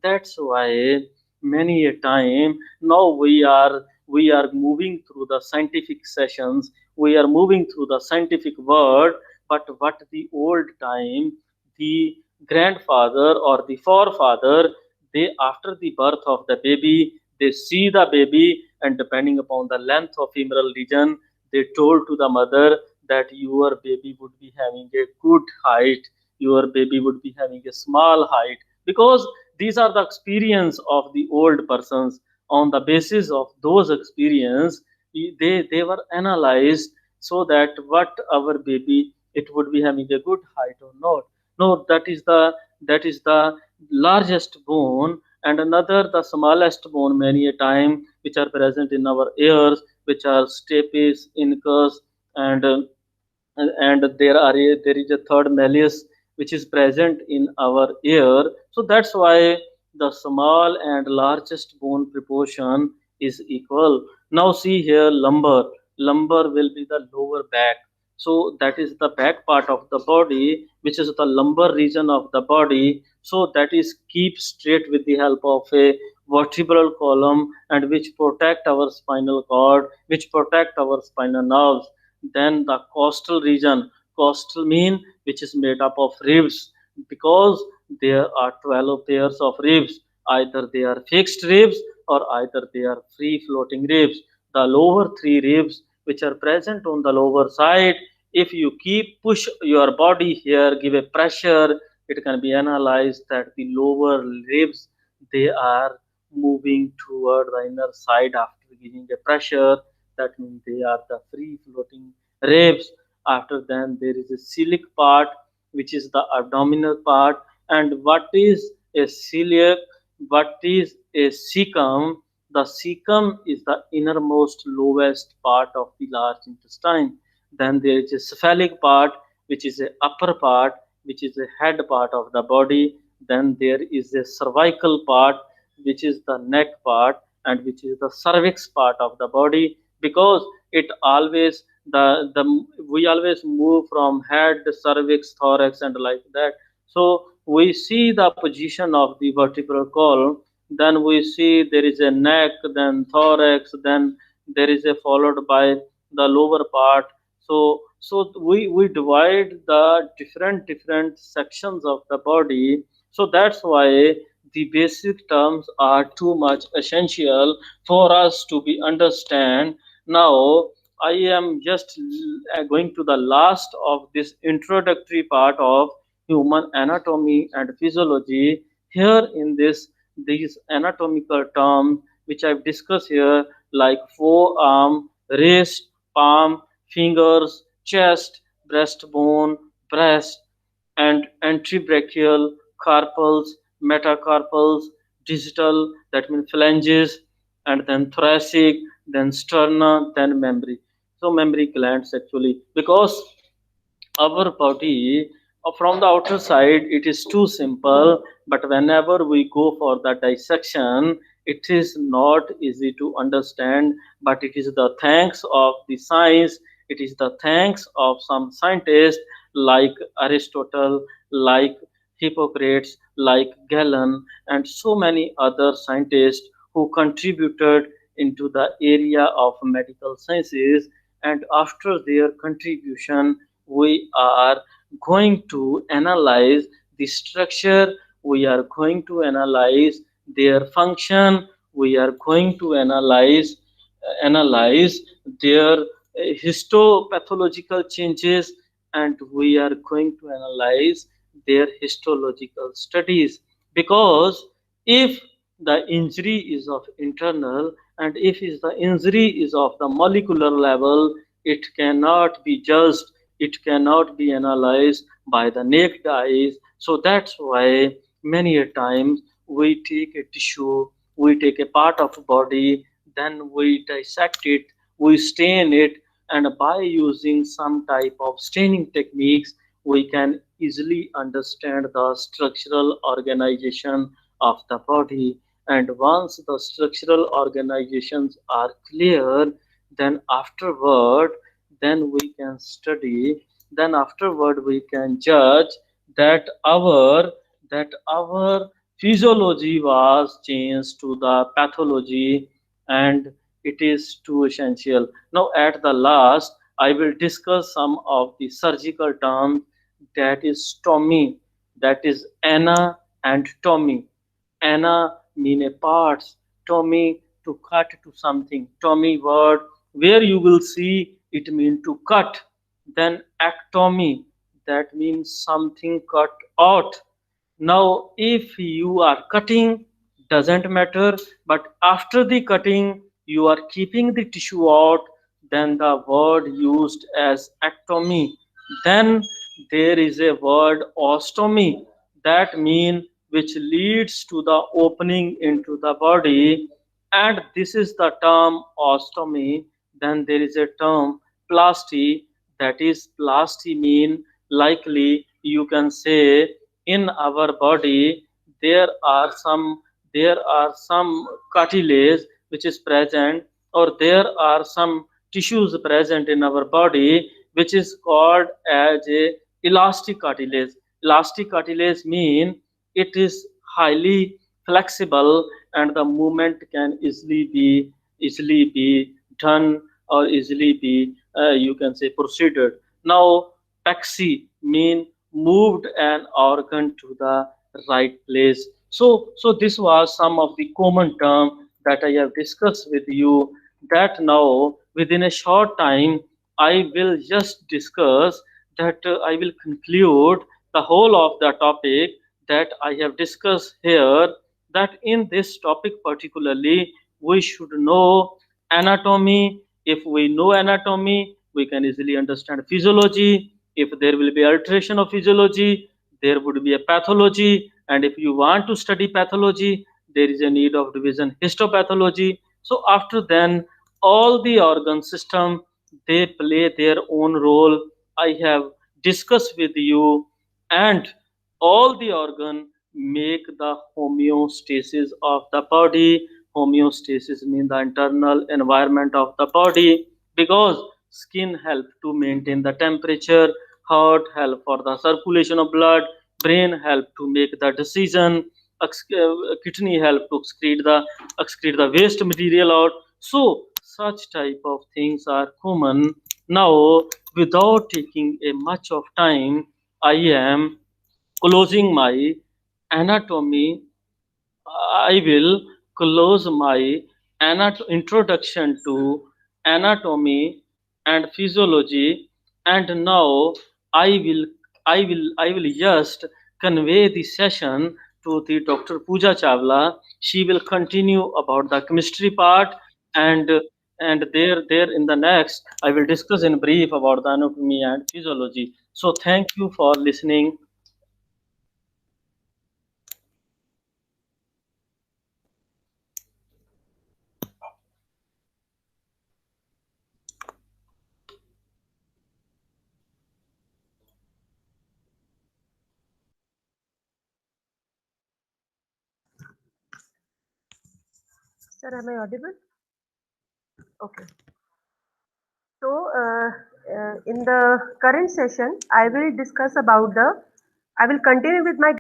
That's why many a time now we are moving through the scientific sessions, we are moving through the scientific word, but what the old time, the grandfather or the forefather, they after the birth of the baby, they see the baby, and depending upon the length of femoral region, they told to the mother that your baby would be having a good height, your baby would be having a small height, because these are the experience of the old persons. On the basis of those experience, they were analyzed so that what our baby it would be having a good height or not. No, that is the largest bone, and another the smallest bone many a time which are present in our ears, which are stapes, incus, and and there is a third malleus which is present in our ear. So that's why the small and largest bone proportion is equal. Now see here, lumbar will be the lower back. So that is the back part of the body, which is the lumbar region of the body. So that is keep straight with the help of a vertebral column, and which protect our spinal cord, which protect our spinal nerves. Then the costal region, costal mean which is made up of ribs, because there are 12 pairs of ribs. Either they are fixed ribs or either they are free floating ribs. The lower three ribs which are present on the lower side, if you keep push your body here, give a pressure, it can be analyzed that the lower ribs, they are moving toward the inner side after giving a pressure. That means they are the free floating ribs. After then there is a celiac part, which is the abdominal part. And what is a celiac? What is a cecum? The cecum is the innermost lowest part of the large intestine. Then there is a cephalic part, which is a upper part. which is the head part of the body. Then there is a cervical part, which is the neck part, and which is the cervix part of the body, because it always the we always move from head, cervix, thorax, and like that. So we see the position of the vertebral column, then we see there is a neck, then thorax, then there is a followed by the lower part. So we divide the different sections of the body. So that's why the basic terms are too much essential for us to be understand. Now I am just going to the last of this introductory part of human anatomy and physiology. Here in this, these anatomical terms which I've discussed here, like forearm, wrist, palm, fingers, chest, breastbone, breast, and antebrachial, carpals, metacarpals, distal, that means phalanges, and then thoracic, then sterna, then mammary. So mammary glands actually, because our body from the outer side it is too simple, but whenever we go for the dissection it is not easy to understand. But it is the thanks of the science, it is the thanks of some scientists like Aristotle, like Hippocrates, like Galen, and so many other scientists who contributed into the area of medical sciences. And after their contribution we are going to analyze the structure, we are going to analyze their function, we are going to analyze their histopathological changes, and we are going to analyze their histological studies. Because if the injury is of internal, and if is the injury is of the molecular level, it cannot be judged, it cannot be analyzed by the naked eyes. So that's why many a times we take a tissue, we take a part of body, then we dissect it, we stain it, and by using some type of staining techniques we can easily understand the structural organization of the body. And once the structural organizations are clear, then afterward, then we can study, then afterward we can judge that our physiology was changed to the pathology, and it is too essential. Now at the last I will discuss some of the surgical terms, that is stomy, that is ana and tomy. Ana mean a parts, tomy to cut to something. Tomy word where you will see it mean to cut. Then ectomy, that means something cut out. Now if you are cutting, doesn't matter, but after the cutting you are keeping the tissue out, then the word used as ectomy. Then there is a word ostomy, that mean which leads to the opening into the body, and this is the term ostomy. Then there is a term plasty, that is plasty mean likely you can say in our body there are some, there are some cartilage which is present, or there are some tissues present in our body which is called as a elastic cartilage. Elastic cartilage mean it is highly flexible, and the movement can easily be done, or easily be you can say proceeded. Now taxi mean moved an organ to the right place. So this was some of the common term that I have discussed with you, that now within a short time I will just discuss, that I will conclude the whole of the topic that I have discussed here. That in this topic particularly we should know anatomy. If we know anatomy we can easily understand physiology. If there will be alteration of physiology, there would be a pathology, and if you want to study pathology there is a need of division histopathology. So after then all the organ system, they play their own role. I have discussed with you and all the organ make the homeostasis of the body. Homeostasis means the internal environment of the body, because skin help to maintain the temperature, heart help for the circulation of blood, brain help to make the decision, kidney help to excrete the waste material out. So such type of things are common. Now, without taking a much of time, I am closing my anatomy. I will close my introduction to anatomy and physiology, and now I will just convey the session to the Dr. Pooja Chawla. She will continue about the chemistry part, and there in the next I will discuss in brief about the anatomy and physiology. So thank you for listening. Sir, am I audible? Okay. So, in the current session, I will continue with my